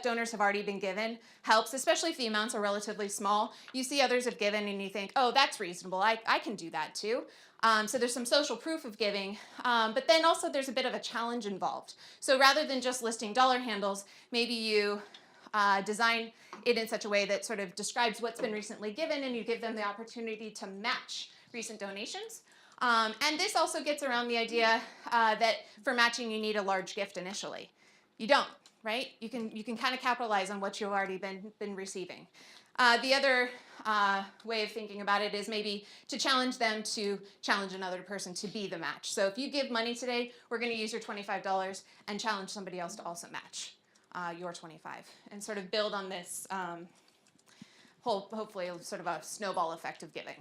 donors have already been given helps, especially if the amounts are relatively small. You see others have given and you think, oh, that's reasonable. I can do that too. So there's some social proof of giving, but then also there's a bit of a challenge involved. So rather than just listing dollar handles, maybe you design it in such a way that sort of describes what's been recently given and you give them the opportunity to match recent donations. And this also gets around the idea that for matching you need a large gift initially. You don't, right? You can kind of capitalize on what you've already been receiving. The other way of thinking about it is maybe to challenge them to challenge another person to be the match. So if you give money today, we're going to use your $25 and challenge somebody else to also match your $25 and sort of build on this hopefully sort of a snowball effect of giving.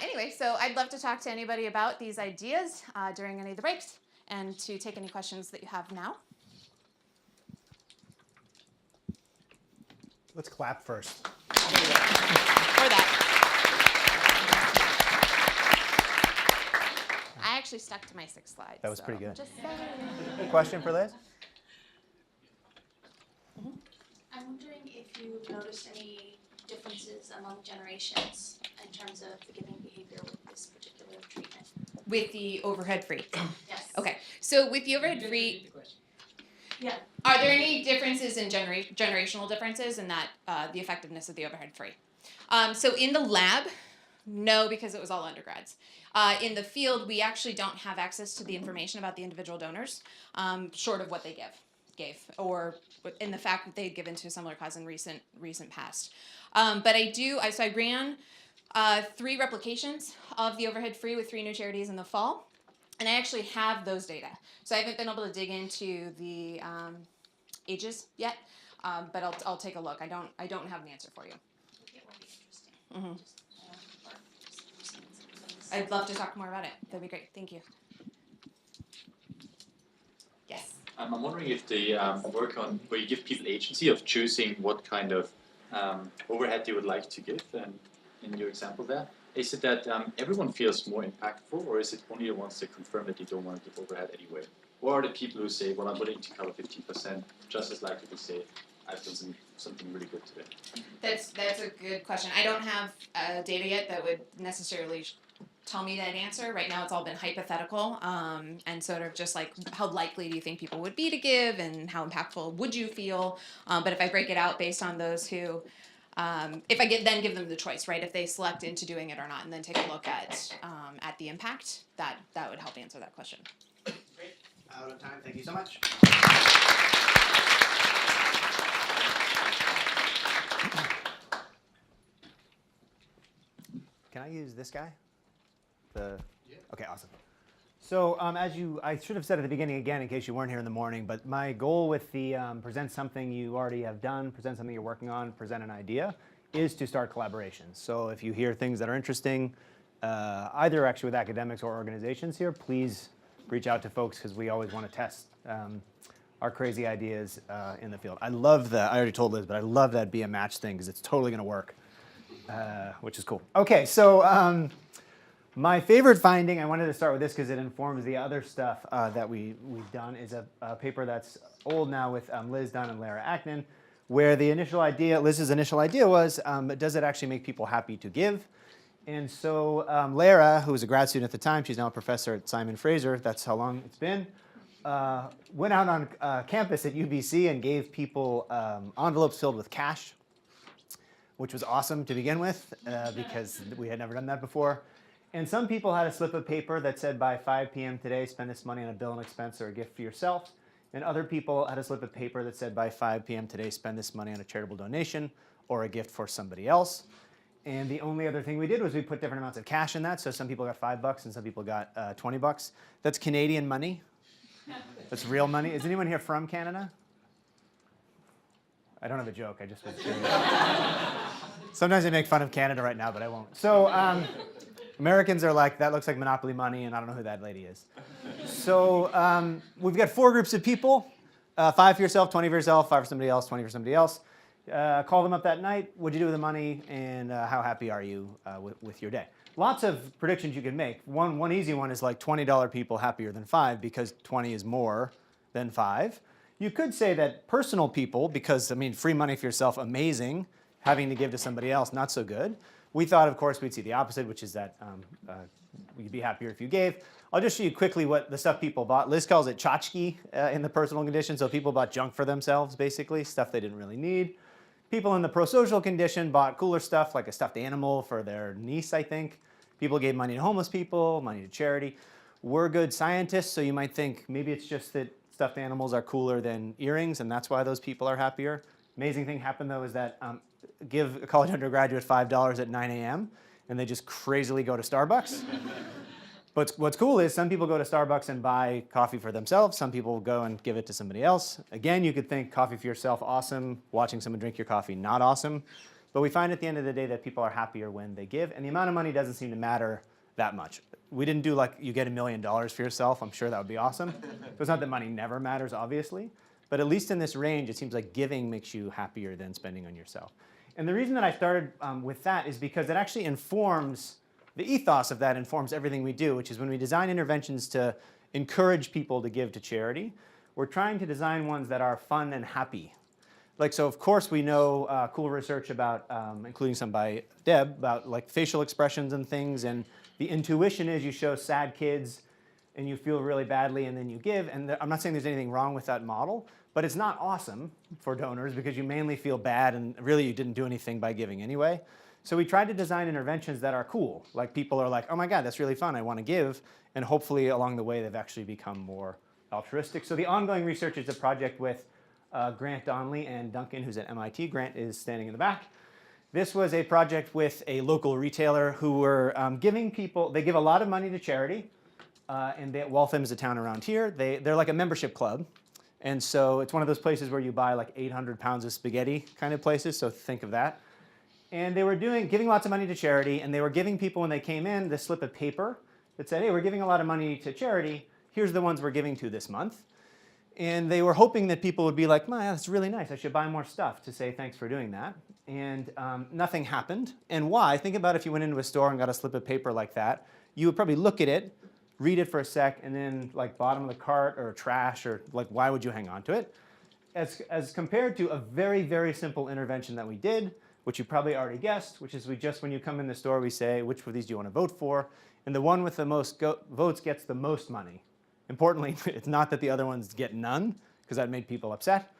Anyway, so I'd love to talk to anybody about these ideas during any of the breaks and to take any questions that you have now. Let's clap first. For that. I actually stuck to my 6 slides. That was so pretty good. Just saying. Question for Liz? I'm wondering if you noticed any differences among generations in terms of the giving behavior with this particular treatment. With the overhead free. Yes. Okay, so with the overhead free, Yeah. are there any differences in generational differences in that the effectiveness of the overhead free? So in the lab, no, because it was all undergrads. In the field, we actually don't have access to the information about the individual donors, short of what they gave, or in the fact that they'd given to a similar cause in recent past. But I ran 3 replications of the overhead free with 3 new charities in the fall, and I actually have those data. So I haven't been able to dig into the ages yet, but I'll take a look. I don't have an answer for you. It will be interesting. Mhm. Just, I'd love to talk more about it. That'd be great. Thank you. Yes. I'm wondering if the work on where you give people agency of choosing what kind of overhead they would like to give, and in your example there, is it that everyone feels more impactful, or is it only the ones that confirm that they don't want to give overhead anyway? Or are the people who say, well, I'm willing to cover 15%, just as likely to say, I've done something really good today? That's a good question. I don't have data yet that would necessarily tell me that answer. Right now, it's all been hypothetical, and sort of just like how likely do you think people would be to give, and how impactful would you feel? But if I break it out based on those who, if I give them the choice, right? If they select into doing it or not, and then take a look at the impact, that would help answer that question. Great. Out of time. Thank you so much. Can I use this guy? Okay, awesome. So I should have said at the beginning again, in case you weren't here in the morning, but my goal with the present something you already have done, present something you're working on, present an idea, is to start collaborations. So if you hear things that are interesting, either actually with academics or organizations here, please reach out to folks, because we always want to test our crazy ideas in the field. I love I already told Liz, but I love that be a match thing, because it's totally going to work, which is cool. Okay, so my favorite finding, I wanted to start with this because it informs the other stuff that we've done, is a paper that's old now with Liz Dunn and Lara Acton, where the initial idea, Liz's initial idea was, does it actually make people happy to give? And so Lara, who was a grad student at the time, she's now a professor at Simon Fraser, that's how long it's been, went out on campus at UBC and gave people envelopes filled with cash, which was awesome to begin with, because we had never done that before. And some people had a slip of paper that said, by 5 p.m. today, spend this money on a bill and expense or a gift for yourself. And other people had a slip of paper that said, by 5 p.m. today, spend this money on a charitable donation or a gift for somebody else. And the only other thing we did was we put different amounts of cash in that. So some people got $5 and some people got $20. That's Canadian money. That's real money. Is anyone here from Canada? I don't have a joke. I just was curious. Sometimes I make fun of Canada right now, but I won't. So Americans are like, that looks like Monopoly money, and I don't know who that lady is. So we've got 4 groups of people, 5 for yourself, 20 for yourself, 5 for somebody else, 20 for somebody else. Call them up that night. What'd you do with the money, and how happy are you with your day? Lots of predictions you can make. One easy one is like $20 people happier than 5 because 20 is more than 5. You could say that personal people, because, I mean, free money for yourself, amazing. Having to give to somebody else, not so good. We thought, of course, we'd see the opposite, which is that you'd be happier if you gave. I'll just show you quickly what the stuff people bought. Liz calls it tchotchke in the personal condition, so people bought junk for themselves, basically, stuff they didn't really need. People in the pro-social condition bought cooler stuff, like a stuffed animal for their niece, I think. People gave money to homeless people, money to charity. We're good scientists, so you might think maybe it's just that stuffed animals are cooler than earrings, and that's why those people are happier. Amazing thing happened, though, is that give a college undergraduate $5 at 9 a.m., and they just crazily go to Starbucks. But what's cool is some people go to Starbucks and buy coffee for themselves. Some people go and give it to somebody else. Again, you could think coffee for yourself, awesome. Watching someone drink your coffee, not awesome. But we find at the end of the day that people are happier when they give, and the amount of money doesn't seem to matter that much. We didn't do like you get $1 million for yourself. I'm sure that would be awesome. It's not that money never matters, obviously. But at least in this range, it seems like giving makes you happier than spending on yourself. And the reason that I started with that is because it actually informs, the ethos of that informs everything we do, which is when we design interventions to encourage people to give to charity, we're trying to design ones that are fun and happy. Like, so of course we know cool research about, including some by Deb, about like facial expressions and things, and the intuition is you show sad kids and you feel really badly and then you give, and I'm not saying there's anything wrong with that model, but it's not awesome for donors because you mainly feel bad and really you didn't do anything by giving anyway. So we tried to design interventions that are cool. Like people are like, oh my God, that's really fun, I want to give. And hopefully along the way they've actually become more altruistic. So the ongoing research is a project with Grant Donnelly and Duncan, who's at MIT. Grant is standing in the back. This was a project with a local retailer who were giving people, they give a lot of money to charity. And Waltham is a town around here. They're like a membership club. And so it's one of those places where you buy like 800 pounds of spaghetti kind of places, so think of that. And they were giving lots of money to charity, and they were giving people when they came in this slip of paper that said, hey, we're giving a lot of money to charity. Here's the ones we're giving to this month. And they were hoping that people would be like, "Man, that's really nice. I should buy more stuff," to say thanks for doing that. And nothing happened. And why? Think about if you went into a store and got a slip of paper like that. You would probably look at it, read it for a sec, and then like bottom of the cart or trash, or like why would you hang on to it? As compared to a very, very simple intervention that we did, which you probably already guessed, which is when you come in the store, we say, which of these do you want to vote for? And the one with the most votes gets the most money. Importantly, it's not that the other ones get none, because that made people upset.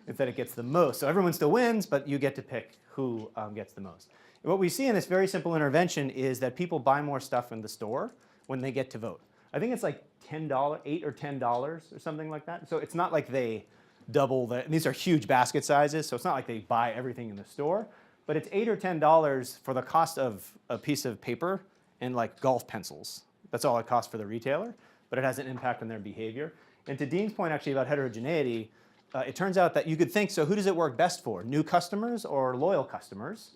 It's that it gets the most. So everyone still wins, but you get to pick who gets the most. And what we see in this very simple intervention is that people buy more stuff in the store when they get to vote. I think it's like $10, $8 or $10 or something like that. So it's not like they double and these are huge basket sizes, so it's not like they buy everything in the store, but it's $8 or $10 for the cost of a piece of paper and like golf pencils. That's all it costs for the retailer, but it has an impact on their behavior. And to Dean's point actually about heterogeneity, it turns out that you could think, so who does it work best for? New customers or loyal customers?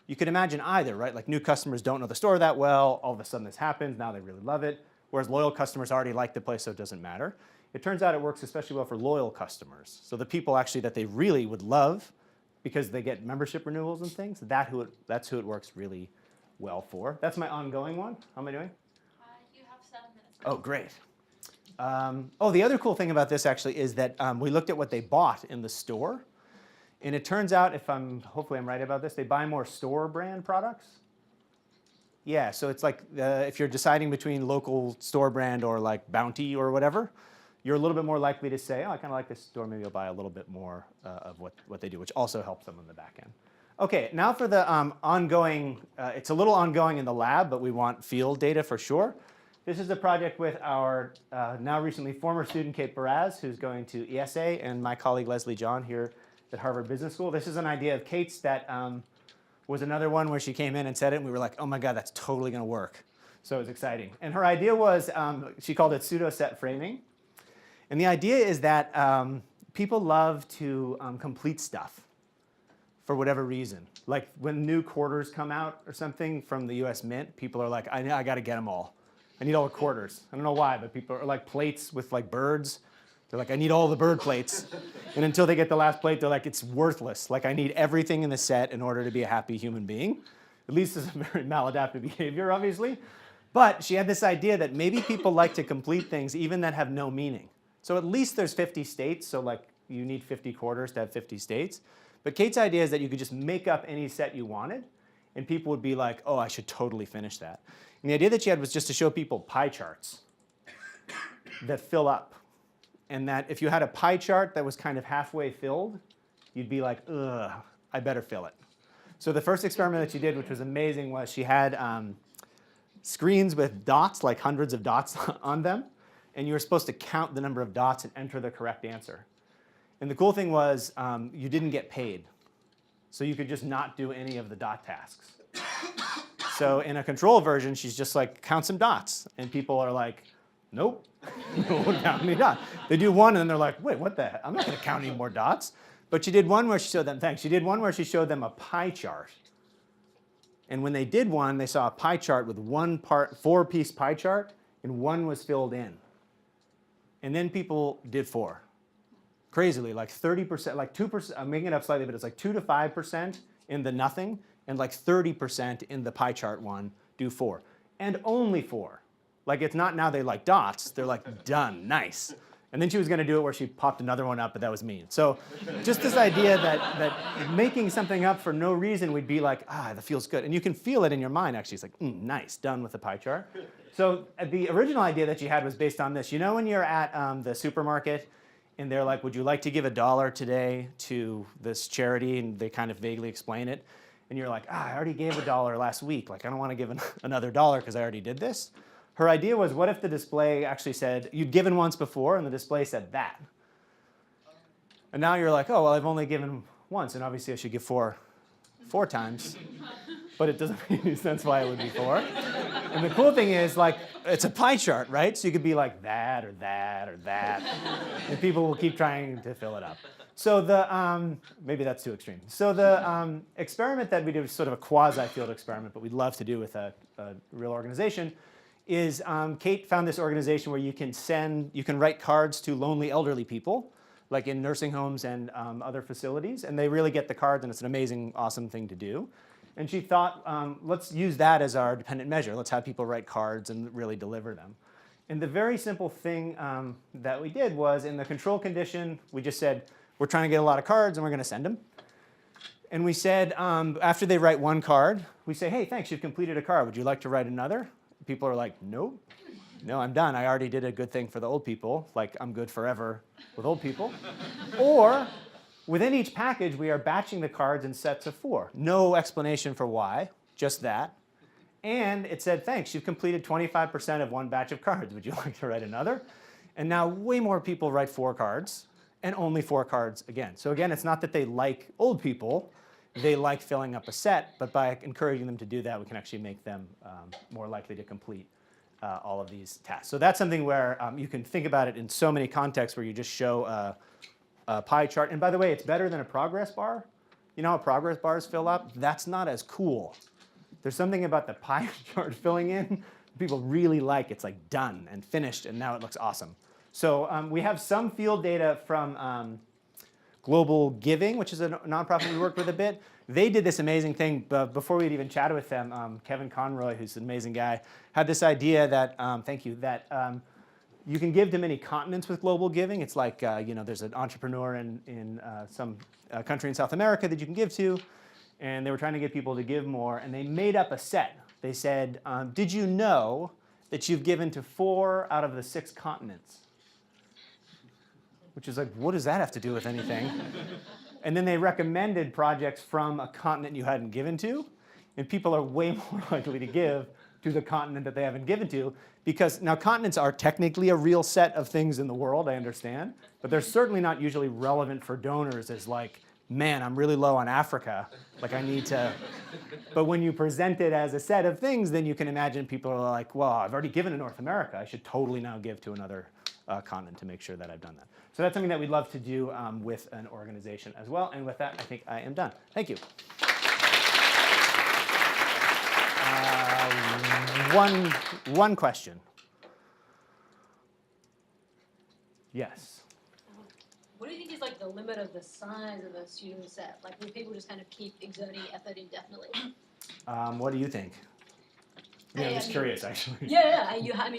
You could imagine either, right? Like new customers don't know the store that well, all of a sudden this happens, now they really love it. Whereas loyal customers already like the place, so it doesn't matter. It turns out it works especially well for loyal customers. So the people actually that they really would love because they get membership renewals and things, that's who it works really well for. That's my ongoing one. How am I doing? You have 7 minutes. Oh, great. The other cool thing about this actually is that we looked at what they bought in the store. And it turns out, hopefully I'm right about this, they buy more store brand products. Yeah, so it's like if you're deciding between local store brand or like Bounty or whatever, you're a little bit more likely to say, oh, I kind of like this store, maybe I'll buy a little bit more of what they do, which also helps them on the back end. Okay, now for the ongoing, it's a little ongoing in the lab, but we want field data for sure. This is a project with our now recently former student, Kate Baraz, who's going to ESA, and my colleague, Leslie John, here at Harvard Business School. This is an idea of Kate's that was another one where she came in and said it, and we were like, oh my God, that's totally going to work. So it was exciting. And her idea was, she called it pseudo-set framing. And the idea is that people love to complete stuff for whatever reason. Like when new quarters come out or something from the US Mint, people are like, I got to get them all. I need all the quarters. I don't know why, but people are like plates with like birds. They're like, I need all the bird plates. And until they get the last plate, they're like, it's worthless. Like I need everything in the set in order to be a happy human being. At least it's a very maladaptive behavior, obviously. But she had this idea that maybe people like to complete things even that have no meaning. So at least there's 50 states, so like you need 50 quarters to have 50 states. But Kate's idea is that you could just make up any set you wanted, and people would be like, oh, I should totally finish that. And the idea that she had was just to show people pie charts that fill up. And that if you had a pie chart that was kind of halfway filled, you'd be like, ugh, I better fill it. So the first experiment that she did, which was amazing, was she had screens with dots, like hundreds of dots on them. And you were supposed to count the number of dots and enter the correct answer. And the cool thing was you didn't get paid. So you could just not do any of the dot tasks. So in a control version, she's just like, count some dots. And people are like, nope, don't count any dots. They do one, and then they're like, wait, what the heck? I'm not going to count any more dots. But she did one where she showed them, thanks. She did one where she showed them a pie chart. And when they did one, they saw a pie chart with one part, 4-piece pie chart, and one was filled in. And then people did 4. Crazily, like 30%, like 2%, I'm making it up slightly, but it's like 2 to 5% in the nothing, and like 30% in the pie chart one do 4. And only 4. Like it's not now they like dots, they're like done, nice. And then she was gonna do it where she popped another one up, but that was mean. So just this idea that making something up for no reason, we'd be like, that feels good. And you can feel it in your mind actually. It's like, nice, done with the pie chart. So the original idea that she had was based on this. You know when you're at the supermarket and they're like, would you like to give $1 today to this charity? And they kind of vaguely explain it. And you're like, I already gave $1 last week. Like I don't wanna give another $1 because I already did this. Her idea was, what if the display actually said, you'd given once before, and the display said that? And now you're like, oh, well, I've only given once, and obviously I should give four times. But it doesn't make any sense why it would be 4. And the cool thing is, like, it's a pie chart, right? So you could be like that, or that, or that. And people will keep trying to fill it up. So the, maybe that's too extreme. So the experiment that we did was sort of a quasi-field experiment, but we'd love to do with a real organization, is Kate found this organization where you can write cards to lonely elderly people, like in nursing homes and other facilities, and they really get the cards, and it's an amazing, awesome thing to do. And she thought, let's use that as our dependent measure. Let's have people write cards and really deliver them. And the very simple thing that we did was, in the control condition, we just said, we're trying to get a lot of cards, and we're going to send them. And we said, after they write one card, we say, hey, thanks, you've completed a card. Would you like to write another? People are like, nope. No, I'm done. I already did a good thing for the old people. Like, I'm good forever with old people. Or, within each package, we are batching the cards in sets of 4. No explanation for why, just that. And it said, thanks, you've completed 25% of one batch of cards. Would you like to write another? And now way more people write 4 cards, and only 4 cards again. So again, it's not that they like old people. They like filling up a set, but by encouraging them to do that, we can actually make them more likely to complete all of these tasks. So that's something where you can think about it in so many contexts where you just show a pie chart. And by the way, it's better than a progress bar. You know how progress bars fill up? That's not as cool. There's something about the pie chart filling in people really like. It's like done and finished, and now it looks awesome. So we have some field data from Global Giving, which is a nonprofit we worked with a bit. They did this amazing thing, but before we'd even chatted with them, Kevin Conroy, who's an amazing guy, had this idea that, thank you, that you can give to many continents with Global Giving. It's like, there's an entrepreneur in some country in South America that you can give to, and they were trying to get people to give more, and they made up a set. They said, did you know that you've given to 4 out of the 6 continents? Which is like, what does that have to do with anything? And then they recommended projects from a continent you hadn't given to, and people are way more likely to give to the continent that they haven't given to, because now continents are technically a real set of things in the world, I understand, but they're certainly not usually relevant for donors as like, man, I'm really low on Africa, like I need to. But when you present it as a set of things, then you can imagine people are like, well, I've already given to North America, I should totally now give to another continent to make sure that I've done that. So that's something that we'd love to do with an organization as well. And with that, I think I am done. Thank you. One question. Yes. What do you think is like the limit of the size of a student set? Like, will people just kind of keep exerting effort indefinitely? What do you think? Yeah, I'm just curious, actually. Yeah, you have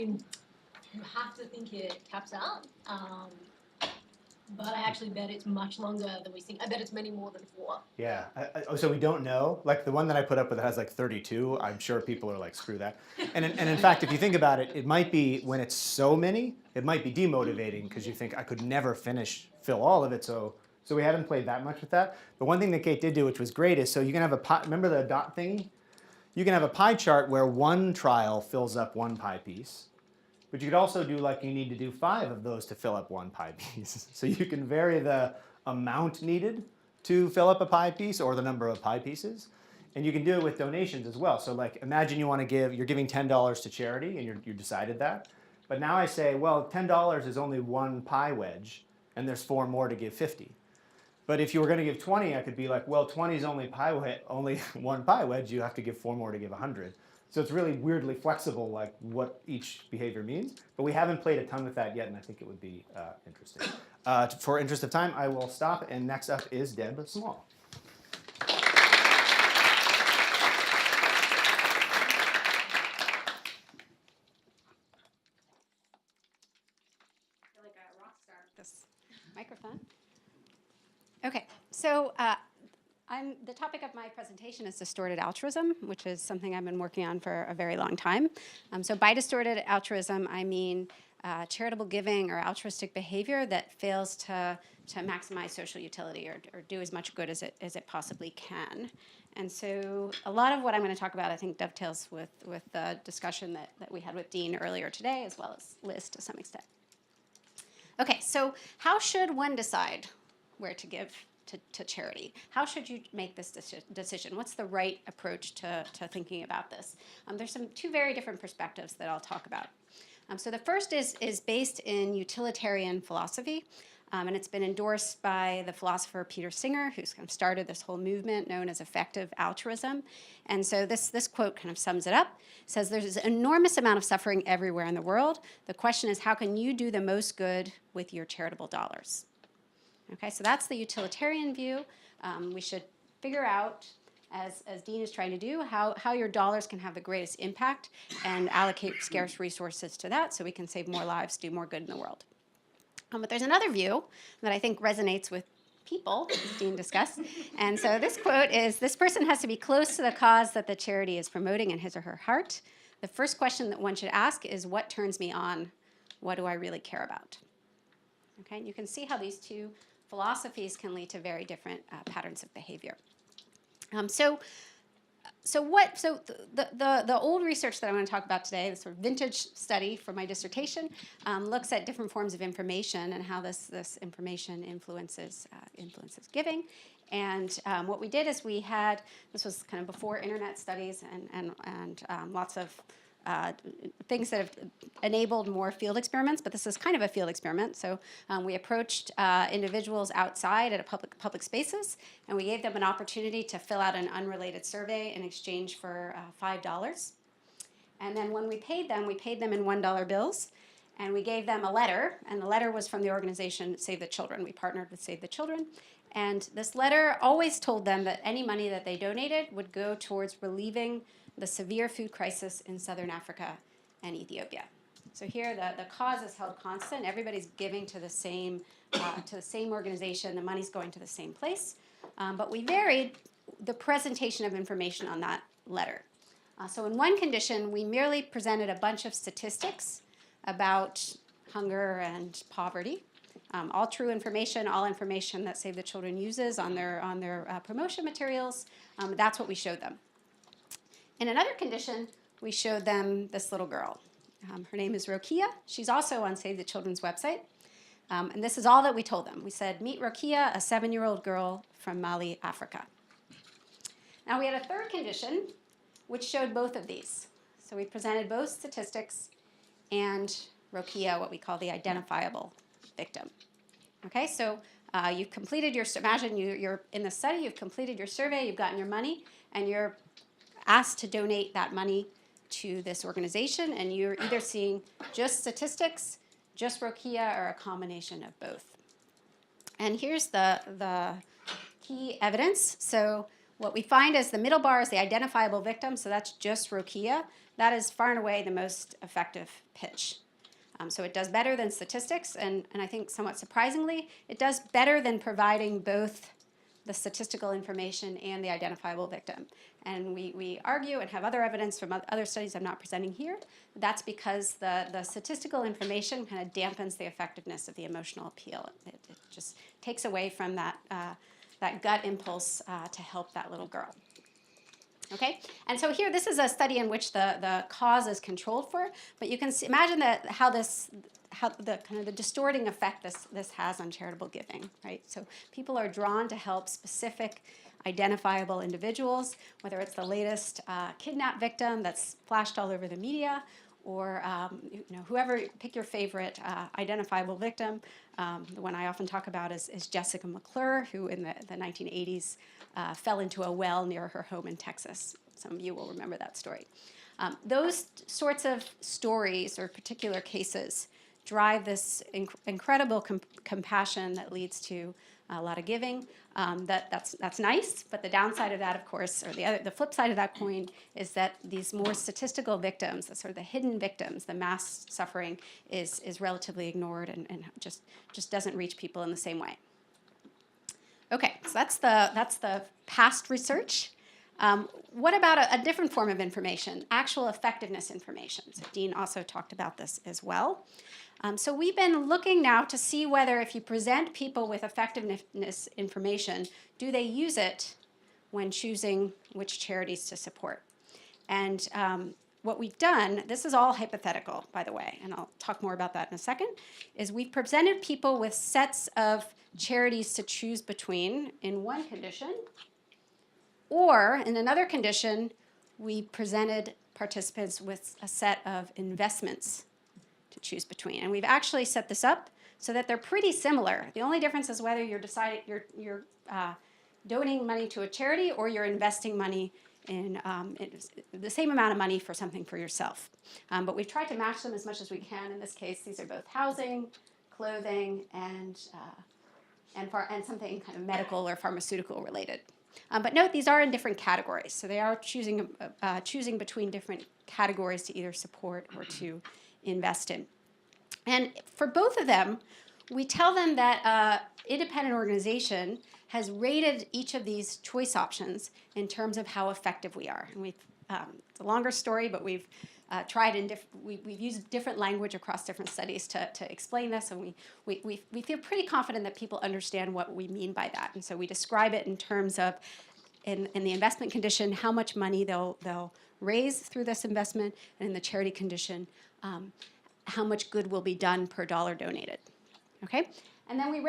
to think it caps out. But I actually bet it's much longer than we think. I bet it's many more than 4. Yeah. So we don't know. Like the one that I put up with that has like 32. I'm sure people are like, screw that. And in fact, if you think about it, it might be when it's so many, it might be demotivating because you think I could never fill all of it. So we haven't played that much with that. But one thing that Kate did do, which was great, is so you can have remember the dot thingy? You can have a pie chart where one trial fills up one pie piece. But you could also do like you need to do 5 of those to fill up one pie piece. So you can vary the amount needed to fill up a pie piece or the number of pie pieces. And you can do it with donations as well. So like imagine you're giving $10 to charity and you decided that. But now I say, well, $10 is only 1 pie wedge and there's 4 more to give 50. But if you were going to give 20, I could be like, well, 20 is only 1 pie wedge. You have to give 4 more to give 100. So it's really weirdly flexible, like what each behavior means. But we haven't played a ton with that yet, and I think it would be interesting. For interest of time, I will stop. And next up is Deb Small. I feel like a rock star with this microphone. Okay, so the topic of my presentation is distorted altruism, which is something I've been working on for a very long time. So by distorted altruism, I mean charitable giving or altruistic behavior that fails to maximize social utility or do as much good as it possibly can. And so a lot of what I'm going to talk about, I think, dovetails with the discussion that we had with Dean earlier today, as well as Liz to some extent. Okay, so how should one decide where to give to charity? How should you make this decision? What's the right approach to thinking about this? There's 2 very different perspectives that I'll talk about. So the first is based in utilitarian philosophy. And it's been endorsed by the philosopher Peter Singer, who's kind of started this whole movement known as effective altruism. And so this quote kind of sums it up. It says, there's an enormous amount of suffering everywhere in the world. The question is, how can you do the most good with your charitable dollars? Okay, so that's the utilitarian view. We should figure out, as Dean is trying to do, how your dollars can have the greatest impact and allocate scarce resources to that so we can save more lives, do more good in the world. But there's another view that I think resonates with people, as Dean discussed. And so this quote is, this person has to be close to the cause that the charity is promoting in his or her heart. The first question that one should ask is, what turns me on? What do I really care about? Okay, and you can see how these two philosophies can lead to very different patterns of behavior. The old research that I'm going to talk about today, the sort of vintage study for my dissertation, looks at different forms of information and how this information influences giving. And what we did is this was kind of before internet studies and lots of things that have enabled more field experiments, but this is kind of a field experiment. So we approached individuals outside at public spaces, and we gave them an opportunity to fill out an unrelated survey in exchange for $5. And then when we paid them in $1 bills, and we gave them a letter, and the letter was from the organization Save the Children. We partnered with Save the Children. And this letter always told them that any money that they donated would go towards relieving the severe food crisis in Southern Africa and Ethiopia. So here the cause is held constant. Everybody's giving to the same organization. The money's going to the same place. But we varied the presentation of information on that letter. So in one condition, we merely presented a bunch of statistics about hunger and poverty. All true information, all information that Save the Children uses on their promotion materials. That's what we showed them. In another condition, we showed them this little girl. Her name is Rokia. She's also on Save the Children's website. And this is all that we told them. We said, meet Rokia, a 7-year-old girl from Mali, Africa. Now we had a third condition, which showed both of these. So we presented both statistics and Rokia, what we call the identifiable victim. Okay, so you've completed imagine you're in the study, you've completed your survey, you've gotten your money, and you're asked to donate that money to this organization, and you're either seeing just statistics, just Rokia, or a combination of both. And here's the key evidence. So what we find is the middle bar is the identifiable victim, so that's just Rokia. That is far and away the most effective pitch. So it does better than statistics, and I think somewhat surprisingly, it does better than providing both the statistical information and the identifiable victim. And we argue and have other evidence from other studies I'm not presenting here. That's because the statistical information kind of dampens the effectiveness of the emotional appeal. It just takes away from that gut impulse to help that little girl. Okay, and so here, this is a study in which the cause is controlled for, but you can imagine that how the kind of the distorting effect this has on charitable giving, right? So people are drawn to help specific identifiable individuals, whether it's the latest kidnap victim that's flashed all over the media, or whoever, pick your favorite identifiable victim. The one I often talk about is Jessica McClure, who in the 1980s fell into a well near her home in Texas. Some of you will remember that story. Those sorts of stories or particular cases drive this incredible compassion that leads to a lot of giving. That's nice, but the downside of that, of course, or the flip side of that coin, is that these more statistical victims, the sort of the hidden victims, the mass suffering, is relatively ignored and just doesn't reach people in the same way. Okay, so that's the past research. What about a different form of information, actual effectiveness information? So Dean also talked about this as well. So we've been looking now to see whether if you present people with effectiveness information, do they use it when choosing which charities to support? And what we've done, this is all hypothetical, by the way, and I'll talk more about that in a second, is we've presented people with sets of charities to choose between in one condition, or in another condition, we presented participants with a set of investments to choose between. And we've actually set this up so that they're pretty similar. The only difference is whether you're donating money to a charity or you're investing money in the same amount of money for something for yourself. But we've tried to match them as much as we can. In this case, these are both housing, clothing, and something kind of medical or pharmaceutical related. But note, these are in different categories. So they are choosing between different categories to either support or to invest in. And for both of them, we tell them that an independent organization has rated each of these choice options in terms of how effective we are. And it's a longer story, but we've we've used different language across different studies to explain this, and we feel pretty confident that people understand what we mean by that. And so we describe it in terms of, in the investment condition, how much money they'll raise through this investment, and in the charity condition, how much good will be done per dollar donated. Okay? And then we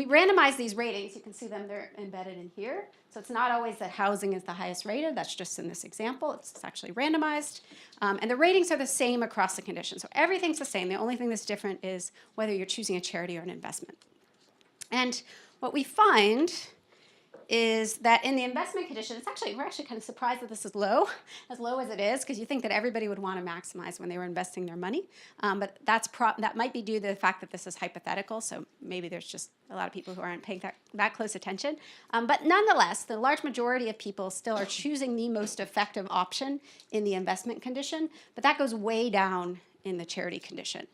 randomize these ratings. You can see them, they're embedded in here. So it's not always that housing is the highest rated. That's just in this example. It's actually randomized. And the ratings are the same across the condition. So everything's the same. The only thing that's different is whether you're choosing a charity or an investment. And what we find is that in the investment condition, we're actually kind of surprised that this is as low as it is, because you think that everybody would want to maximize when they were investing their money. But that might be due to the fact that this is hypothetical, so maybe there's just a lot of people who aren't paying that close attention. But nonetheless, the large majority of people still are choosing the most effective option in the investment condition, but that goes way down in the charity condition.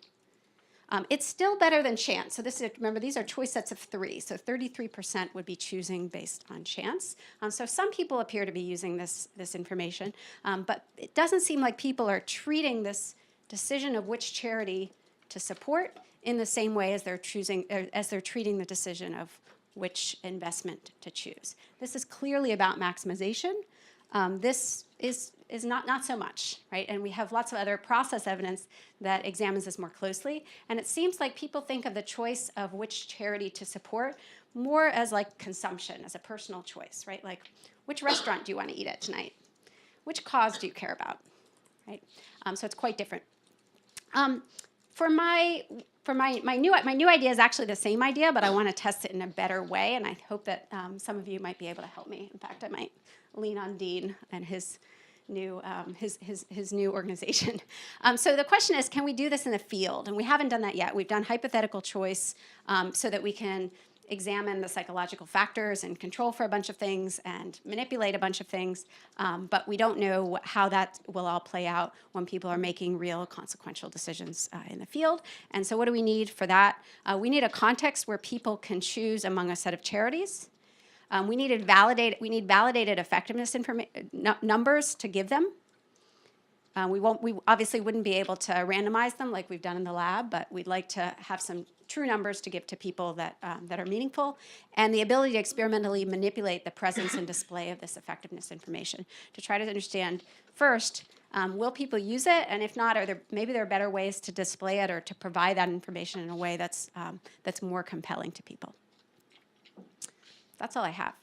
It's still better than chance. So remember, these are choice sets of 3. So 33% would be choosing based on chance. So some people appear to be using this information, but it doesn't seem like people are treating this decision of which charity to support in the same way as they're treating the decision of which investment to choose. This is clearly about maximization. This is not so much, right? And we have lots of other process evidence that examines this more closely. And it seems like people think of the choice of which charity to support more as like consumption, as a personal choice, right? Like, which restaurant do you want to eat at tonight? Which cause do you care about, right? So it's quite different. My new idea is actually the same idea, but I want to test it in a better way, and I hope that some of you might be able to help me. In fact, I might lean on Dean and his new organization. So the question is, can we do this in the field? And we haven't done that yet. We've done hypothetical choice so that we can examine the psychological factors and control for a bunch of things and manipulate a bunch of things, but we don't know how that will all play out when people are making real consequential decisions in the field. And so what do we need for that? We need a context where people can choose among a set of charities. We need validated effectiveness numbers to give them. We obviously wouldn't be able to randomize them like we've done in the lab, but we'd like to have some true numbers to give to people that are meaningful, and the ability to experimentally manipulate the presence and display of this effectiveness information to try to understand, first, will people use it? And if not, maybe there are better ways to display it or to provide that information in a way that's more compelling to people. That's all I have.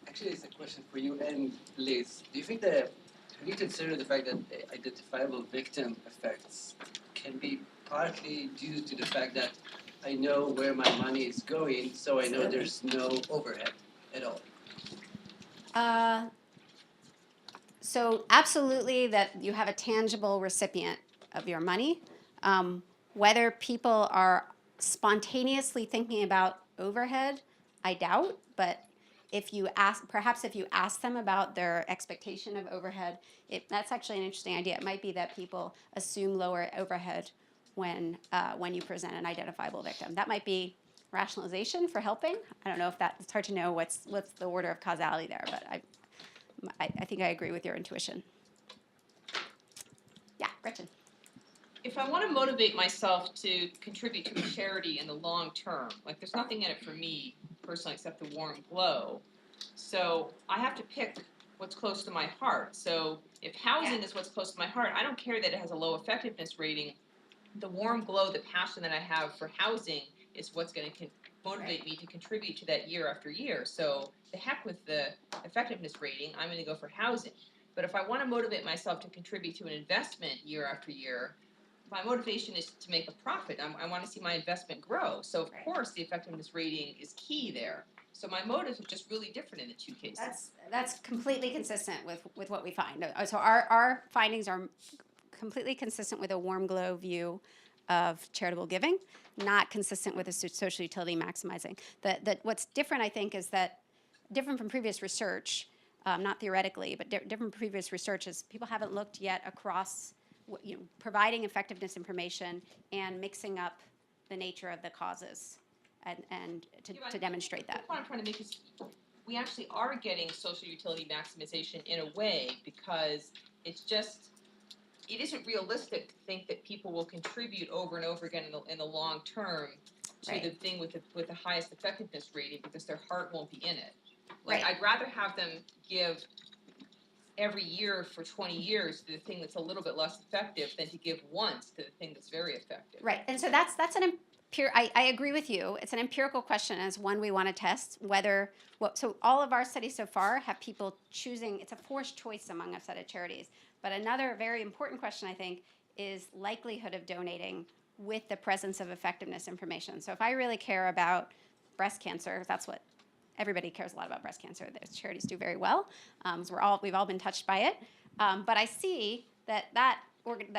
Actually, it's a question for you and Liz. Do you think have you considered the fact that identifiable victim effects can be partly due to the fact that I know where my money is going, so I know there's no overhead at all? So absolutely that you have a tangible recipient of your money. Whether people are spontaneously thinking about overhead, I doubt, but if you ask them about their expectation of overhead, that's actually an interesting idea. It might be that people assume lower overhead when you present an identifiable victim. That might be rationalization for helping. I don't know if it's hard to know what's the order of causality there, but I think I agree with your intuition. Yeah, Gretchen. If I want to motivate myself to contribute to a charity in the long term, like there's nothing in it for me personally except the warm glow. So I have to pick what's close to my heart. So if housing is what's close to my heart, I don't care that it has a low effectiveness rating. The warm glow, the passion that I have for housing is what's going to motivate me to contribute to that year after year. So the heck with the effectiveness rating, I'm going to go for housing. But if I want to motivate myself to contribute to an investment year after year, my motivation is to make a profit. I want to see my investment grow. So of course the effectiveness rating is key there. So my motives are just really different in the two cases. That's completely consistent with what we find. So our findings are completely consistent with a warm glow view of charitable giving, not consistent with a social utility maximizing. What's different, I think, is that different from previous research, not theoretically, but different from previous research is people haven't looked yet across providing effectiveness information and mixing up the nature of the causes and to demonstrate that. The point I'm trying to make is we actually are getting social utility maximization in a way because it isn't realistic to think that people will contribute over and over again in the long term to Right. the thing with the highest effectiveness rating because their heart won't be in it. Like Right. I'd rather have them give every year for 20 years to the thing that's a little bit less effective than to give once to the thing that's very effective. Right, and so that's an I agree with you. It's an empirical question as one we want to test so all of our studies so far have people choosing, it's a forced choice among a set of charities. But another very important question, I think, is likelihood of donating with the presence of effectiveness information. So if I really care about breast cancer, that's what everybody cares a lot about breast cancer. The charities do very well. So we've all been touched by it. But I see that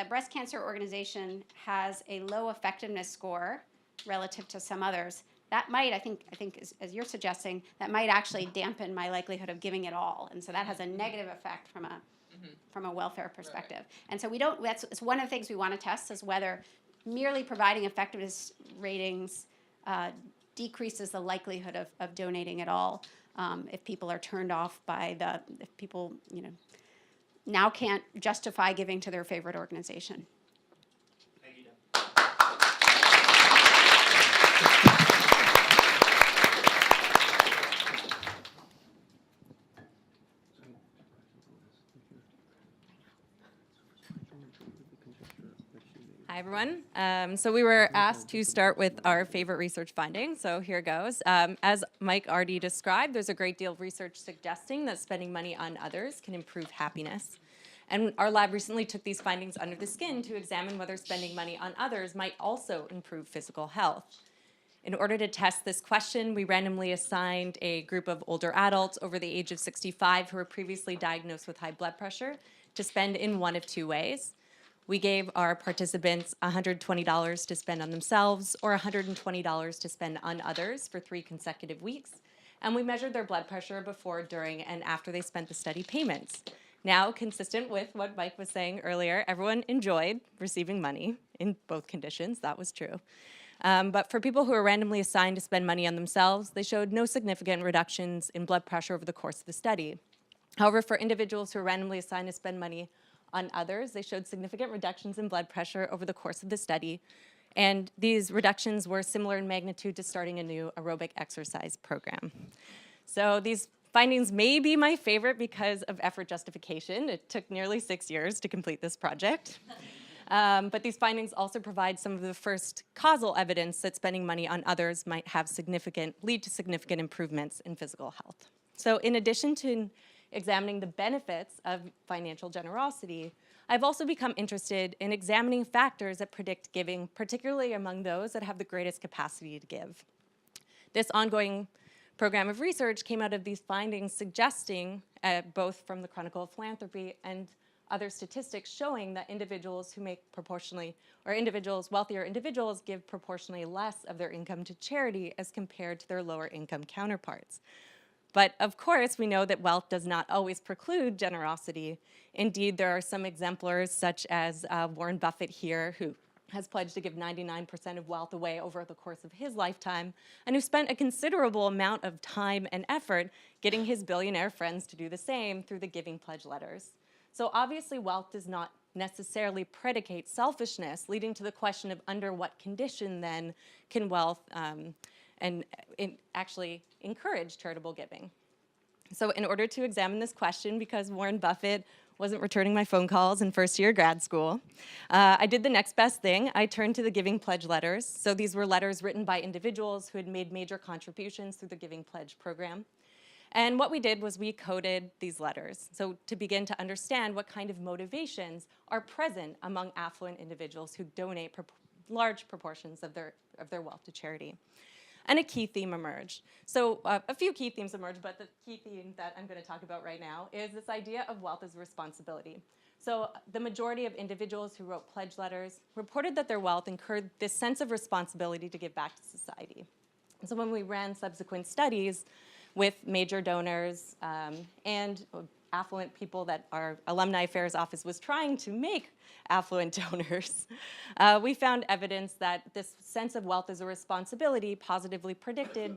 breast cancer organization has a low effectiveness score relative to some others. That might, I think, as you're suggesting, that might actually dampen my likelihood of giving it all, and so that has a negative effect from a welfare perspective. Right. And so it's one of the things we want to test is whether merely providing effectiveness ratings decreases the likelihood of donating at all if people are turned off by if people now can't justify giving to their favorite organization. Thank you, Dan. Hi, everyone. So we were asked to start with our favorite research finding, so here goes. As Mike already described, there's a great deal of research suggesting that spending money on others can improve happiness. And our lab recently took these findings under the skin to examine whether spending money on others might also improve physical health. In order to test this question, we randomly assigned a group of older adults over the age of 65 who were previously diagnosed with high blood pressure to spend in one of two ways. We gave our participants $120 to spend on themselves or $120 to spend on others for 3 consecutive weeks. And we measured their blood pressure before, during, and after they spent the study payments. Now, consistent with what Mike was saying earlier, everyone enjoyed receiving money in both conditions. That was true. But for people who were randomly assigned to spend money on themselves, they showed no significant reductions in blood pressure over the course of the study. However, for individuals who were randomly assigned to spend money on others, they showed significant reductions in blood pressure over the course of the study. And these reductions were similar in magnitude to starting a new aerobic exercise program. So these findings may be my favorite because of effort justification. It took nearly 6 years to complete this project. But these findings also provide some of the first causal evidence that spending money on others might lead to significant improvements in physical health. So in addition to examining the benefits of financial generosity, I've also become interested in examining factors that predict giving, particularly among those that have the greatest capacity to give. This ongoing program of research came out of these findings suggesting, both from the Chronicle of Philanthropy and other statistics showing that individuals who make proportionally, or wealthier individuals give proportionally less of their income to charity as compared to their lower income counterparts. But of course, we know that wealth does not always preclude generosity. Indeed, there are some exemplars, such as Warren Buffett here, who has pledged to give 99% of wealth away over the course of his lifetime, and who spent a considerable amount of time and effort getting his billionaire friends to do the same through the Giving Pledge letters. So obviously, wealth does not necessarily predicate selfishness, leading to the question of under what condition then can wealth actually encourage charitable giving. So in order to examine this question, because Warren Buffett wasn't returning my phone calls in first year grad school. I did the next best thing. I turned to the Giving Pledge letters. So these were letters written by individuals who had made major contributions through the Giving Pledge program. And what we did was we coded these letters. So to begin to understand what kind of motivations are present among affluent individuals who donate large proportions of their wealth to charity. And a key theme emerged. So a few key themes emerged, but the key theme that I'm going to talk about right now is this idea of wealth as responsibility. So the majority of individuals who wrote pledge letters reported that their wealth incurred this sense of responsibility to give back to society. And so when we ran subsequent studies with major donors and affluent people that our Alumni Affairs Office was trying to make affluent donors, we found evidence that this sense of wealth as a responsibility positively predicted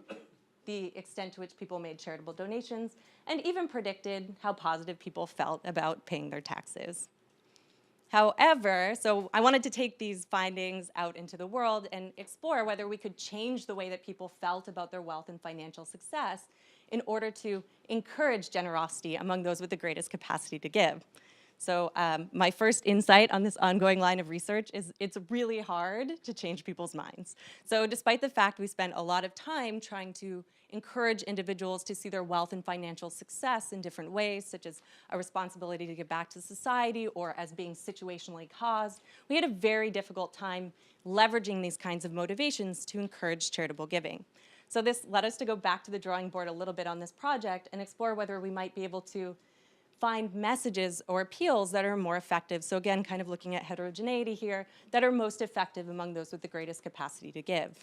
the extent to which people made charitable donations and even predicted how positive people felt about paying their taxes. However, so I wanted to take these findings out into the world and explore whether we could change the way that people felt about their wealth and financial success in order to encourage generosity among those with the greatest capacity to give. So my first insight on this ongoing line of research is it's really hard to change people's minds. So despite the fact we spent a lot of time trying to encourage individuals to see their wealth and financial success in different ways, such as a responsibility to give back to society or as being situationally caused, we had a very difficult time leveraging these kinds of motivations to encourage charitable giving. So this led us to go back to the drawing board a little bit on this project and explore whether we might be able to find messages or appeals that are more effective. So again, kind of looking at heterogeneity here, that are most effective among those with the greatest capacity to give.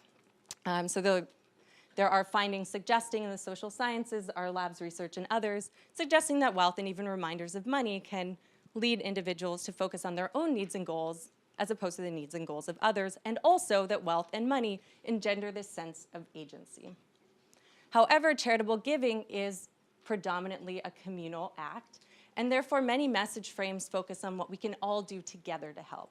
There are findings suggesting in the social sciences, our lab's research and others, suggesting that wealth and even reminders of money can lead individuals to focus on their own needs and goals as opposed to the needs and goals of others, and also that wealth and money engender this sense of agency. However, charitable giving is predominantly a communal act, and therefore many message frames focus on what we can all do together to help.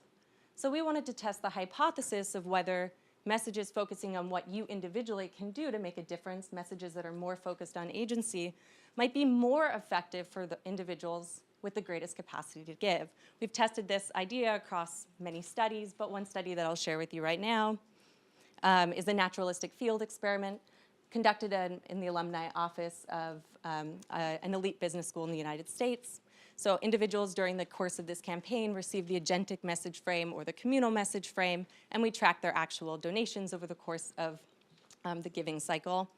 So we wanted to test the hypothesis of whether messages focusing on what you individually can do to make a difference, messages that are more focused on agency, might be more effective for the individuals with the greatest capacity to give. We've tested this idea across many studies, but one study that I'll share with you right now is a naturalistic field experiment conducted in the alumni office of an elite business school in the United States. So individuals during the course of this campaign received the agentic message frame or the communal message frame, and we tracked their actual donations over the course of the giving cycle.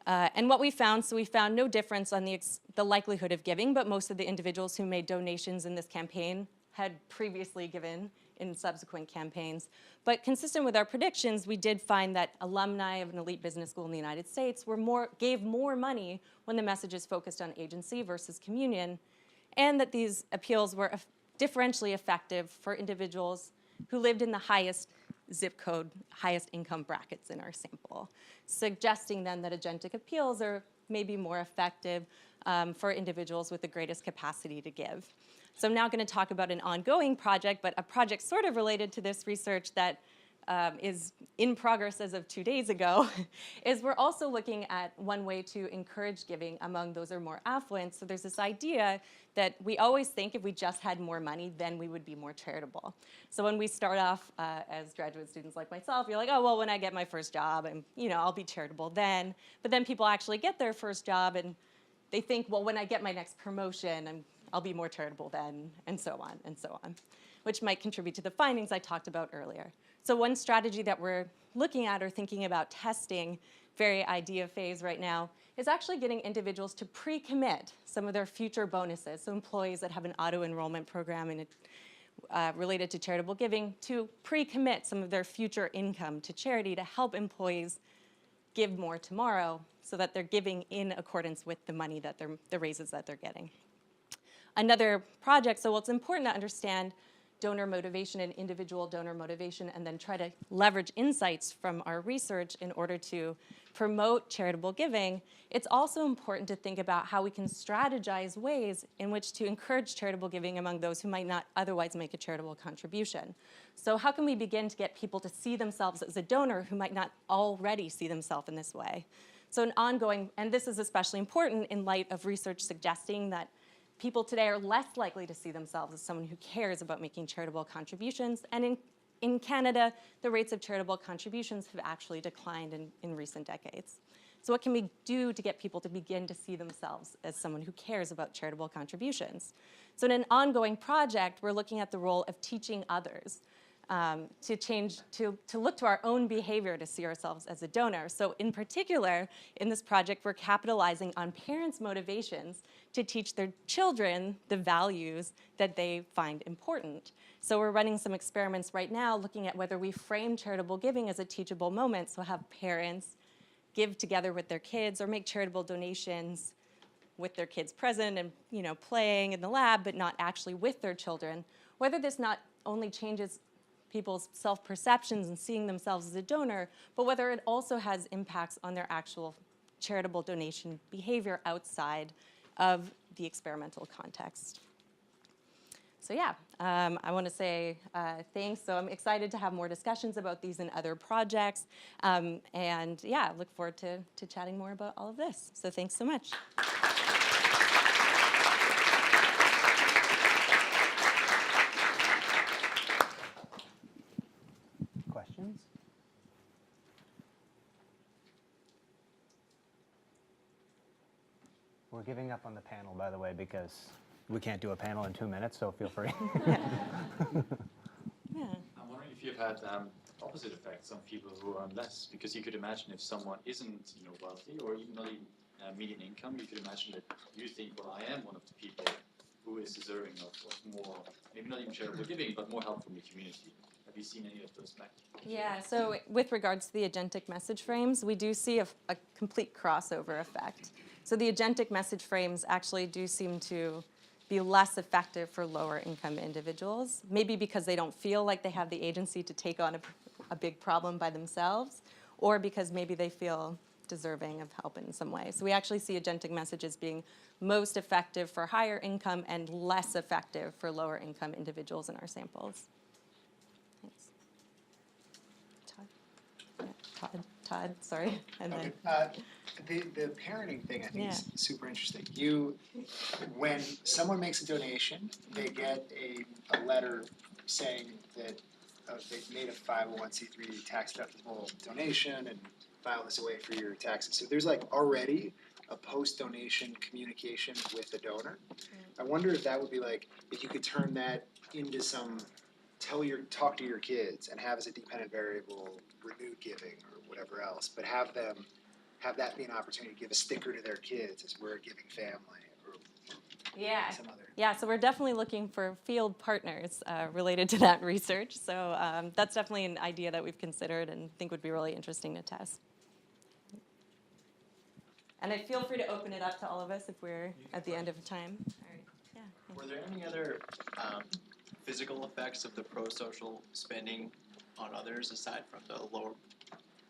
And what we found, so we found no difference on the likelihood of giving, but most of the individuals who made donations in this campaign had previously given in subsequent campaigns. But consistent with our predictions, we did find that alumni of an elite business school in the United States gave more money when the messages focused on agency versus communion, and that these appeals were differentially effective for individuals who lived in the highest zip code, highest income brackets in our sample, suggesting then that agentic appeals are maybe more effective for individuals with the greatest capacity to give. So I'm now going to talk about an ongoing project, but a project sort of related to this research that is in progress as of 2 days ago, is we're also looking at one way to encourage giving among those who are more affluent. So there's this idea that we always think if we just had more money, then we would be more charitable. So when we start off as graduate students like myself, you're like, oh, well, when I get my first job, I'll be charitable then. But then people actually get their first job and they think, well, when I get my next promotion, I'll be more charitable then, and so on, which might contribute to the findings I talked about earlier. So one strategy that we're looking at or thinking about testing, very idea phase right now, is actually getting individuals to pre-commit some of their future bonuses. So employees that have an auto-enrollment program related to charitable giving to pre-commit some of their future income to charity to help employees give more tomorrow so that they're giving in accordance with the money that the raises that they're getting. Another project, so it's important to understand donor motivation and individual donor motivation and then try to leverage insights from our research in order to promote charitable giving. It's also important to think about how we can strategize ways in which to encourage charitable giving among those who might not otherwise make a charitable contribution. So how can we begin to get people to see themselves as a donor who might not already see themselves in this way? So an ongoing, and this is especially important in light of research suggesting that people today are less likely to see themselves as someone who cares about making charitable contributions. And in Canada, the rates of charitable contributions have actually declined in recent decades. So what can we do to get people to begin to see themselves as someone who cares about charitable contributions? So in an ongoing project, we're looking at the role of teaching others to look to our own behavior to see ourselves as a donor. So in particular, in this project, we're capitalizing on parents' motivations to teach their children the values that they find important. So we're running some experiments right now looking at whether we frame charitable giving as a teachable moment, so have parents give together with their kids or make charitable donations with their kids present and playing in the lab, but not actually with their children. Whether this not only changes people's self-perceptions and seeing themselves as a donor, but whether it also has impacts on their actual charitable donation behavior outside of the experimental context. So yeah, I want to say thanks. So I'm excited to have more discussions about these and other projects. And yeah, look forward to chatting more about all of this. So thanks so much. Questions? We're giving up on the panel, by the way, because we can't do a panel in 2 minutes, so feel free. Yeah. I'm wondering if you've had opposite effects on people who earn less, because you could imagine if someone isn't, wealthy or even not even median income, you could imagine that you think, well, I am one of the people who is deserving of more, maybe not even charitable giving, but more help from the community. Have you seen any of those factors? Yeah, so with regards to the agentic message frames, we do see a complete crossover effect. So the agentic message frames actually do seem to be less effective for lower income individuals, maybe because they don't feel like they have the agency to take on a big problem by themselves, or because maybe they feel deserving of help in some way. So we actually see agentic messages being most effective for higher income and less effective for lower income individuals in our samples. Thanks. Todd, sorry. And Okay. then The parenting thing I think Yeah. is super interesting. When someone makes a donation, they get a letter saying that they've made a 501c3 tax deductible donation and file this away for your taxes. So there's already a post-donation communication with the donor. I wonder if that would be if you could turn that into talk to your kids and have as a dependent variable renewed giving or whatever else, but have that be an opportunity to give a sticker to their kids as we're a giving family or Yeah. some other. Yeah, so we're definitely looking for field partners related to that research. So that's definitely an idea that we've considered and think would be really interesting to test. And feel free to open it up to all of us if we're at the end of time. All right. Yeah. Were there any other physical effects of the pro-social spending on others aside from the lower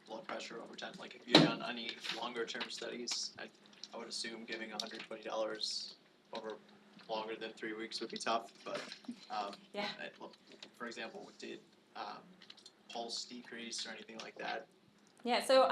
blood pressure over time? Like, have you done any longer-term studies? I would assume giving $120 over longer than 3 weeks would be tough, but Yeah. For example, did pulse decrease or anything like that? Yeah, so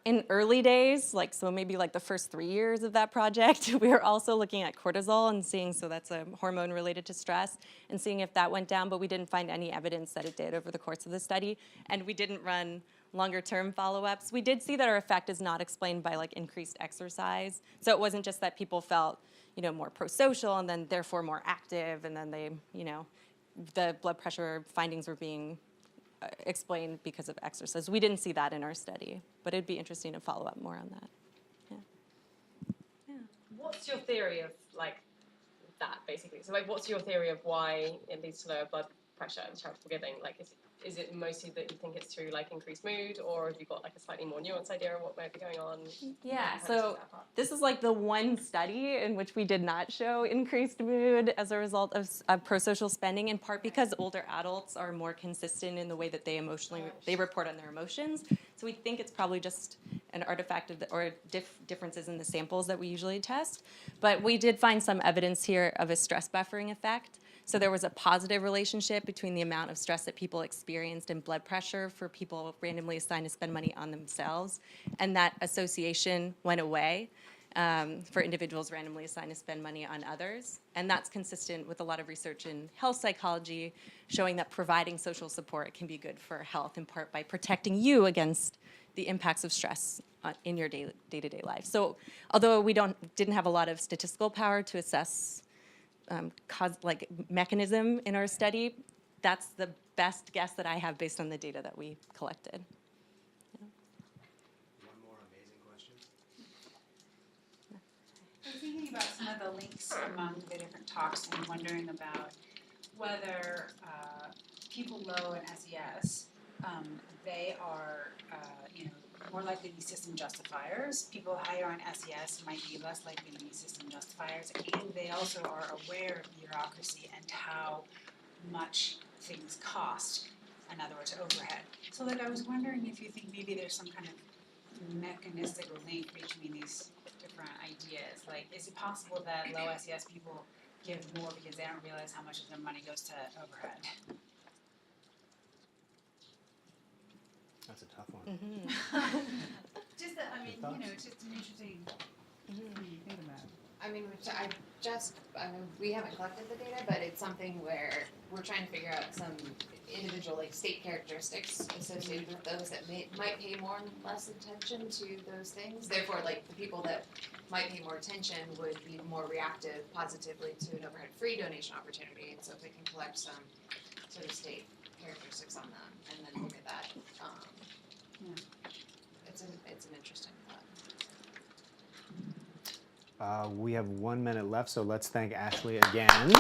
in early days, so maybe the first 3 years of that project, we were also looking at cortisol and seeing, so that's a hormone related to stress, and seeing if that went down, but we didn't find any evidence that it did over the course of the study, and we didn't run longer term follow-ups. We did see that our effect is not explained by increased exercise, so it wasn't just that people felt, more pro-social and then therefore more active, and then they, the blood pressure findings were being explained because of exercise. We didn't see that in our study, but it'd be interesting to follow up more on that. Yeah. What's your theory of that basically? So what's your theory of why it leads to lower blood pressure and charitable giving? Is it mostly that you think it's through increased mood, or have you got a slightly more nuanced idea of what might be going on? Yeah, so this is the one study in which we did not show increased mood as a result of pro-social spending, in part because older adults are more consistent in the way that they report on their emotions. So we think it's probably just an artifact of differences in the samples that we usually test. But we did find some evidence here of a stress buffering effect. So there was a positive relationship between the amount of stress that people experienced and blood pressure for people randomly assigned to spend money on themselves, and that association went away. for individuals randomly assigned to spend money on others. And that's consistent with a lot of research in health psychology, showing that providing social support can be good for health, in part by protecting you against the impacts of stress in your day-to-day life. So although we didn't have a lot of statistical power to assess mechanism in our study, that's the best guess that I have based on the data that we collected. One more amazing question. I was thinking about some of the links among the different talks and wondering about whether people low in SES, they are more likely to be system justifiers. People higher on SES might be less likely to be system justifiers, and they also are aware of bureaucracy and how much things cost. In other words, overhead. So, I was wondering if you think maybe there's some kind of mechanistic link between these different ideas. Is it possible that low SES people give more because they don't realize how much of their money goes to overhead? That's a tough one. Just that, it's just an interesting thing to think about. I mean, we haven't collected the data, but it's something where we're trying to figure out some individual state characteristics associated with those that might pay more and less attention to those things. Therefore, the people that might pay more attention would be more reactive positively to an overhead-free donation opportunity. And so if we can collect some sort of state characteristics on them and then look at that, it's an interesting thought. We have 1 minute left, so let's thank Ashley again. And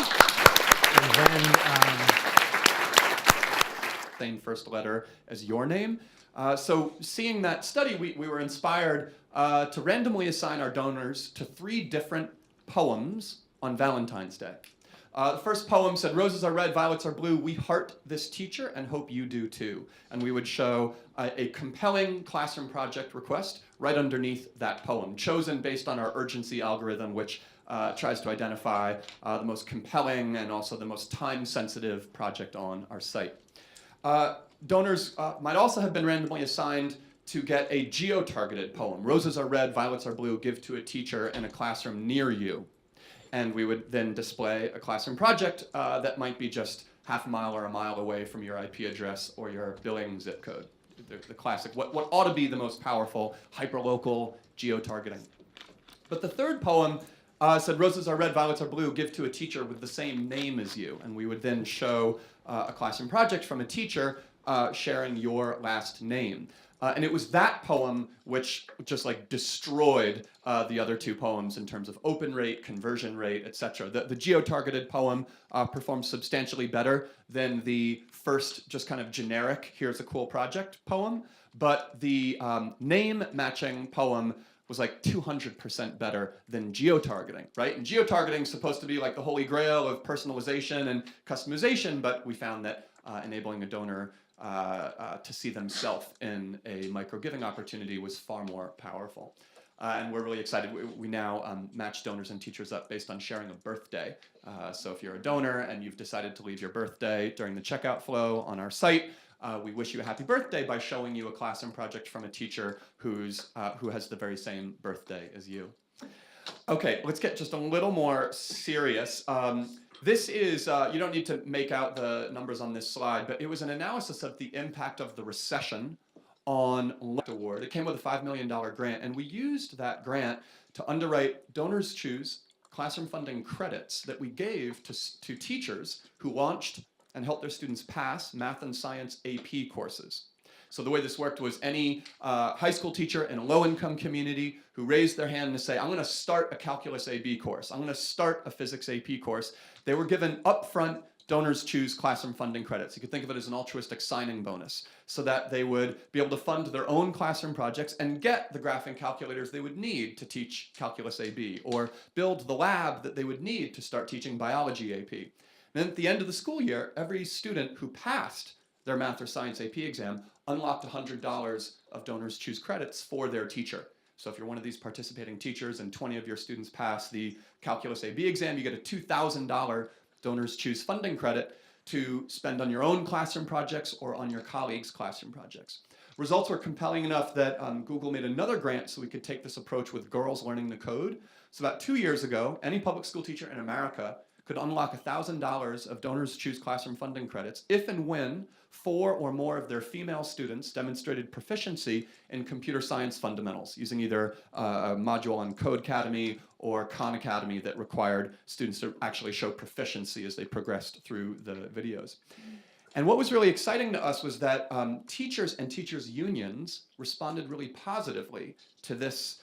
then same first letter as your name. So seeing that study, we were inspired to randomly assign our donors to 3 different poems on Valentine's Day. The first poem said, "Roses are red, violets are blue. We heart this teacher and hope you do too." And we would show a compelling classroom project request right underneath that poem, chosen based on our urgency algorithm, which tries to identify the most compelling and also the most time-sensitive project on our site. Donors might also have been randomly assigned to get a geo-targeted poem. "Roses are red, violets are blue. Give to a teacher in a classroom near you." And we would then display a classroom project that might be just half a mile or a mile away from your IP address or your billing zip code. The classic, what ought to be the most powerful hyperlocal geo-targeting. But the third poem said, "Roses are red, violets are blue. Give to a teacher with the same name as you." And we would then show a classroom project from a teacher sharing your last name. And it was that poem which just destroyed the other 2 poems in terms of open rate, conversion rate, etc. The geo-targeted poem performed substantially better than the first just kind of generic, "Here's a cool project" poem. But the name matching poem was 200% better than geo-targeting, right? And geo-targeting is supposed to be the holy grail of personalization and customization, but we found that enabling a donor to see themselves in a micro-giving opportunity was far more powerful. And we're really excited. We now match donors and teachers up based on sharing a birthday. So if you're a donor and you've decided to leave your birthday during the checkout flow on our site, we wish you a happy birthday by showing you a classroom project from a teacher who has the very same birthday as you. Okay, let's get just a little more serious. This is, you don't need to make out the numbers on this slide, but it was an analysis of the impact of the recession on award. It came with a $5 million grant, and we used that grant to underwrite Donors Choose classroom funding credits that we gave to teachers who launched and helped their students pass math and science AP courses. So the way this worked was any high school teacher in a low-income community who raised their hand to say, "I'm going to start a calculus AB course. I'm going to start a physics AP course," they were given upfront Donors Choose classroom funding credits. You could think of it as an altruistic signing bonus, so that they would be able to fund their own classroom projects and get the graphing calculators they would need to teach calculus AB, or build the lab that they would need to start teaching biology AP. And then at the end of the school year, every student who passed their math or science AP exam unlocked $100 of Donors Choose credits for their teacher. So if you're one of these participating teachers and 20 of your students pass the calculus AB exam, you get a $2,000 Donors Choose funding credit to spend on your own classroom projects or on your colleagues' classroom projects. results were compelling enough that Google made another grant so we could take this approach with girls learning the code. So about 2 years ago, any public school teacher in America could unlock $1,000 of Donors Choose Classroom funding credits if and when 4 or more of their female students demonstrated proficiency in computer science fundamentals using either a module on Codecademy or Khan Academy that required students to actually show proficiency as they progressed through the videos. And what was really exciting to us was that teachers and teachers' unions responded really positively to this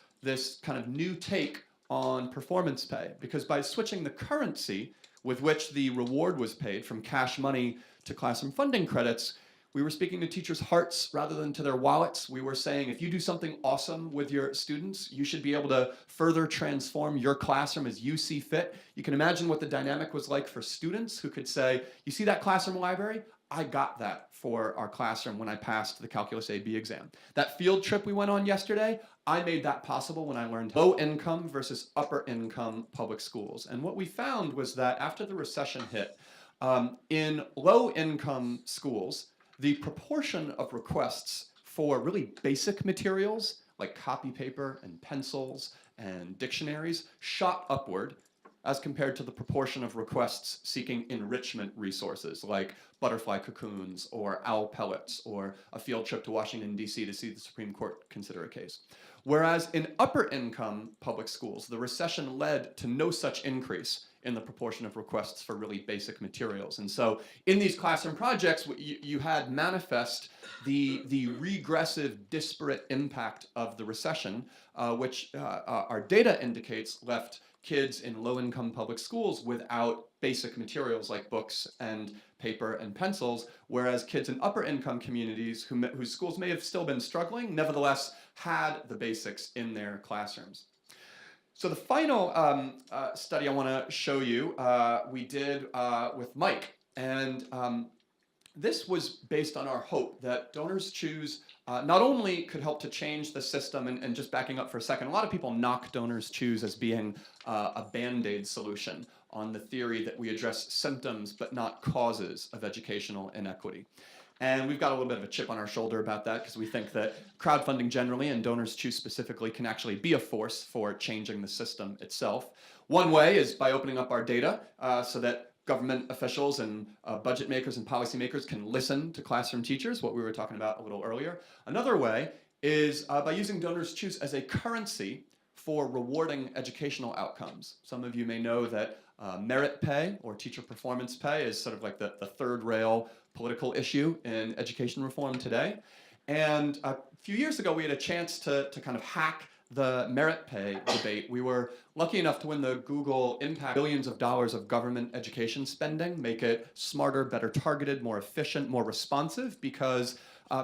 kind of new take on performance pay, because by switching the currency with which the reward was paid from cash money to classroom funding credits, we were speaking to teachers' hearts rather than to their wallets. We were saying, if you do something awesome with your students, you should be able to further transform your classroom as you see fit. You can imagine what the dynamic was like for students who could say, you see that classroom library? I got that for our classroom when I passed the Calculus AB exam. That field trip we went on yesterday, I made that possible when I learned low income versus upper income public schools. And what we found was that after the recession hit, in low income schools, the proportion of requests for really basic materials like copy paper and pencils and dictionaries shot upward as compared to the proportion of requests seeking enrichment resources like butterfly cocoons or owl pellets or a field trip to Washington, D.C. to see the Supreme Court consider a case. Whereas in upper income public schools, the recession led to no such increase in the proportion of requests for really basic materials. And so in these classroom projects, you had manifest the regressive, disparate impact of the recession, which our data indicates left kids in low-income public schools without basic materials like books and paper and pencils, whereas kids in upper-income communities whose schools may have still been struggling, nevertheless had the basics in their classrooms. So the final study I want to show you, we did with Mike, and this was based on our hope that Donors Choose not only could help to change the system, and just backing up for a second, a lot of people knock Donors Choose as being a Band-Aid solution on the theory that we address symptoms but not causes of educational inequity. And we've got a little bit of a chip on our shoulder about that because we think that crowdfunding generally and Donors Choose specifically can actually be a force for changing the system itself. One way is by opening up our data so that government officials and budget makers and policymakers can listen to classroom teachers, what we were talking about a little earlier. Another way is by using Donors Choose as a currency for rewarding educational outcomes. Some of you may know that merit pay or teacher performance pay is sort of like the third rail political issue in education reform today. And a few years ago, we had a chance to kind of hack the merit pay debate. We were lucky enough to win the Google Impact billions of dollars of government education spending, make it smarter, better targeted, more efficient, more responsive, because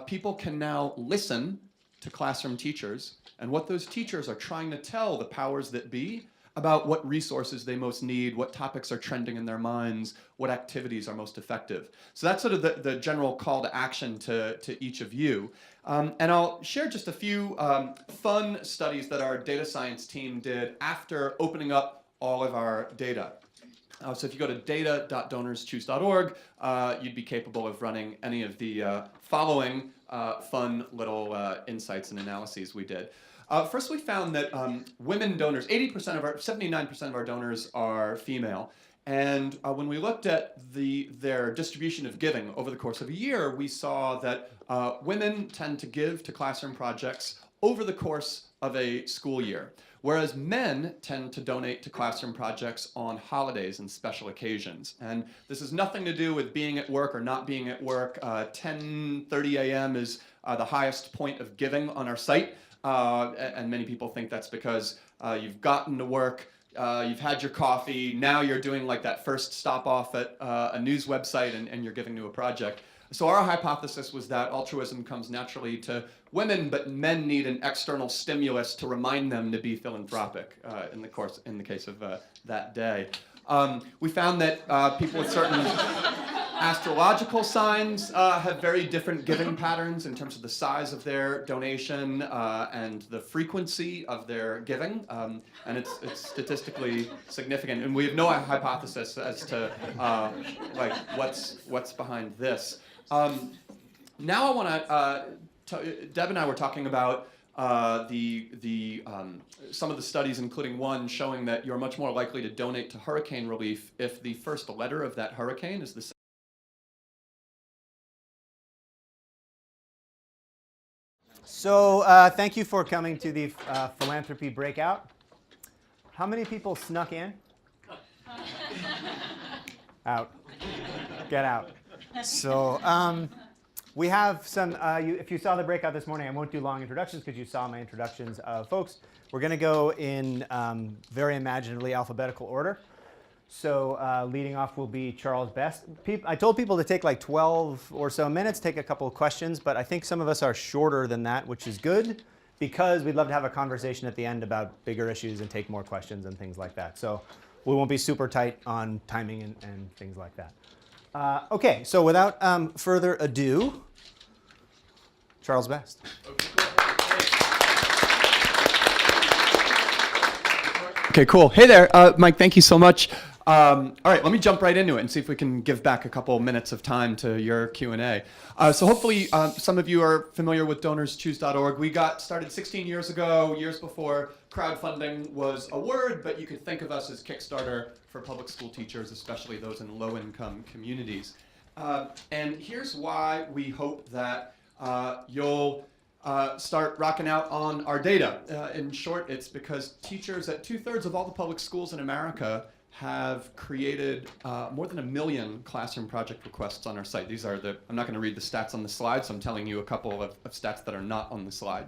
people can now listen to classroom teachers and what those teachers are trying to tell the powers that be about what resources they most need, what topics are trending in their minds, what activities are most effective. So that's sort of the general call to action to each of you. And I'll share just a few fun studies that our data science team did after opening up all of our data. So if you go to data.donorschoose.org, you'd be capable of running any of the following fun little insights and analyses we did. First, we found that women donors, 79% of our donors are female. And when we looked at their distribution of giving over the course of a year, we saw that women tend to give to classroom projects over the course of a school year, whereas men tend to donate to classroom projects on holidays and special occasions. And this has nothing to do with being at work or not being at work. 10:30 a.m. is the highest point of giving on our site. And many people think that's because you've gotten to work, you've had your coffee, now you're doing like that first stop off at a news website and you're giving to a project. So our hypothesis was that altruism comes naturally to women, but men need an external stimulus to remind them to be philanthropic in the case of that day. We found that people with certain astrological signs have very different giving patterns in terms of the size of their donation and the frequency of their giving, and it's statistically significant. And we have no hypothesis as to like what's behind this. Now I want to Deb and I were talking about some of the studies, including one showing that you're much more likely to donate to hurricane relief if the first letter of that hurricane is the same. So thank you for coming to the Philanthropy Breakout. How many people snuck in? Out. Get out. So we have some, if you saw the breakout this morning, I won't do long introductions because you saw my introductions of folks. We're going to go in very imaginatively alphabetical order. So leading off will be Charles Best. I told people to take like 12 or so minutes, take a couple of questions, but I think some of us are shorter than that, which is good because we'd love to have a conversation at the end about bigger issues and take more questions and things like that. So we won't be super tight on timing and things like that. Okay, so without further ado, Charles Best. Okay, cool. Hey there, Mike, thank you so much. All right, let me jump right into it and see if we can give back a couple minutes of time to your Q&A. So hopefully some of you are familiar with DonorsChoose.org. We got started 16 years ago, years before crowdfunding was a word, but you could think of us as Kickstarter for public school teachers, especially those in low-income communities. And here's why we hope that you'll start rocking out on our data. In short, it's because teachers at 2/3 of all the public schools in America have created more than 1 million classroom project requests on our site. These are I'm not going to read the stats on the slide, so I'm telling you a couple of stats that are not on the slide.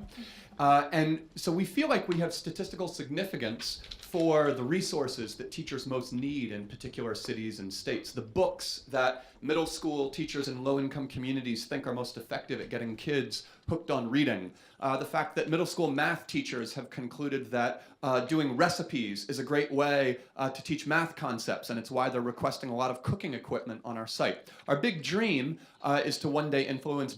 And so we feel like we have statistical significance for the resources that teachers most need in particular cities and states. The books that middle school teachers in low-income communities think are most effective at getting kids hooked on reading. The fact that middle school math teachers have concluded that doing recipes is a great way to teach math concepts, and it's why they're requesting a lot of cooking equipment on our site. Our big dream is to one day influence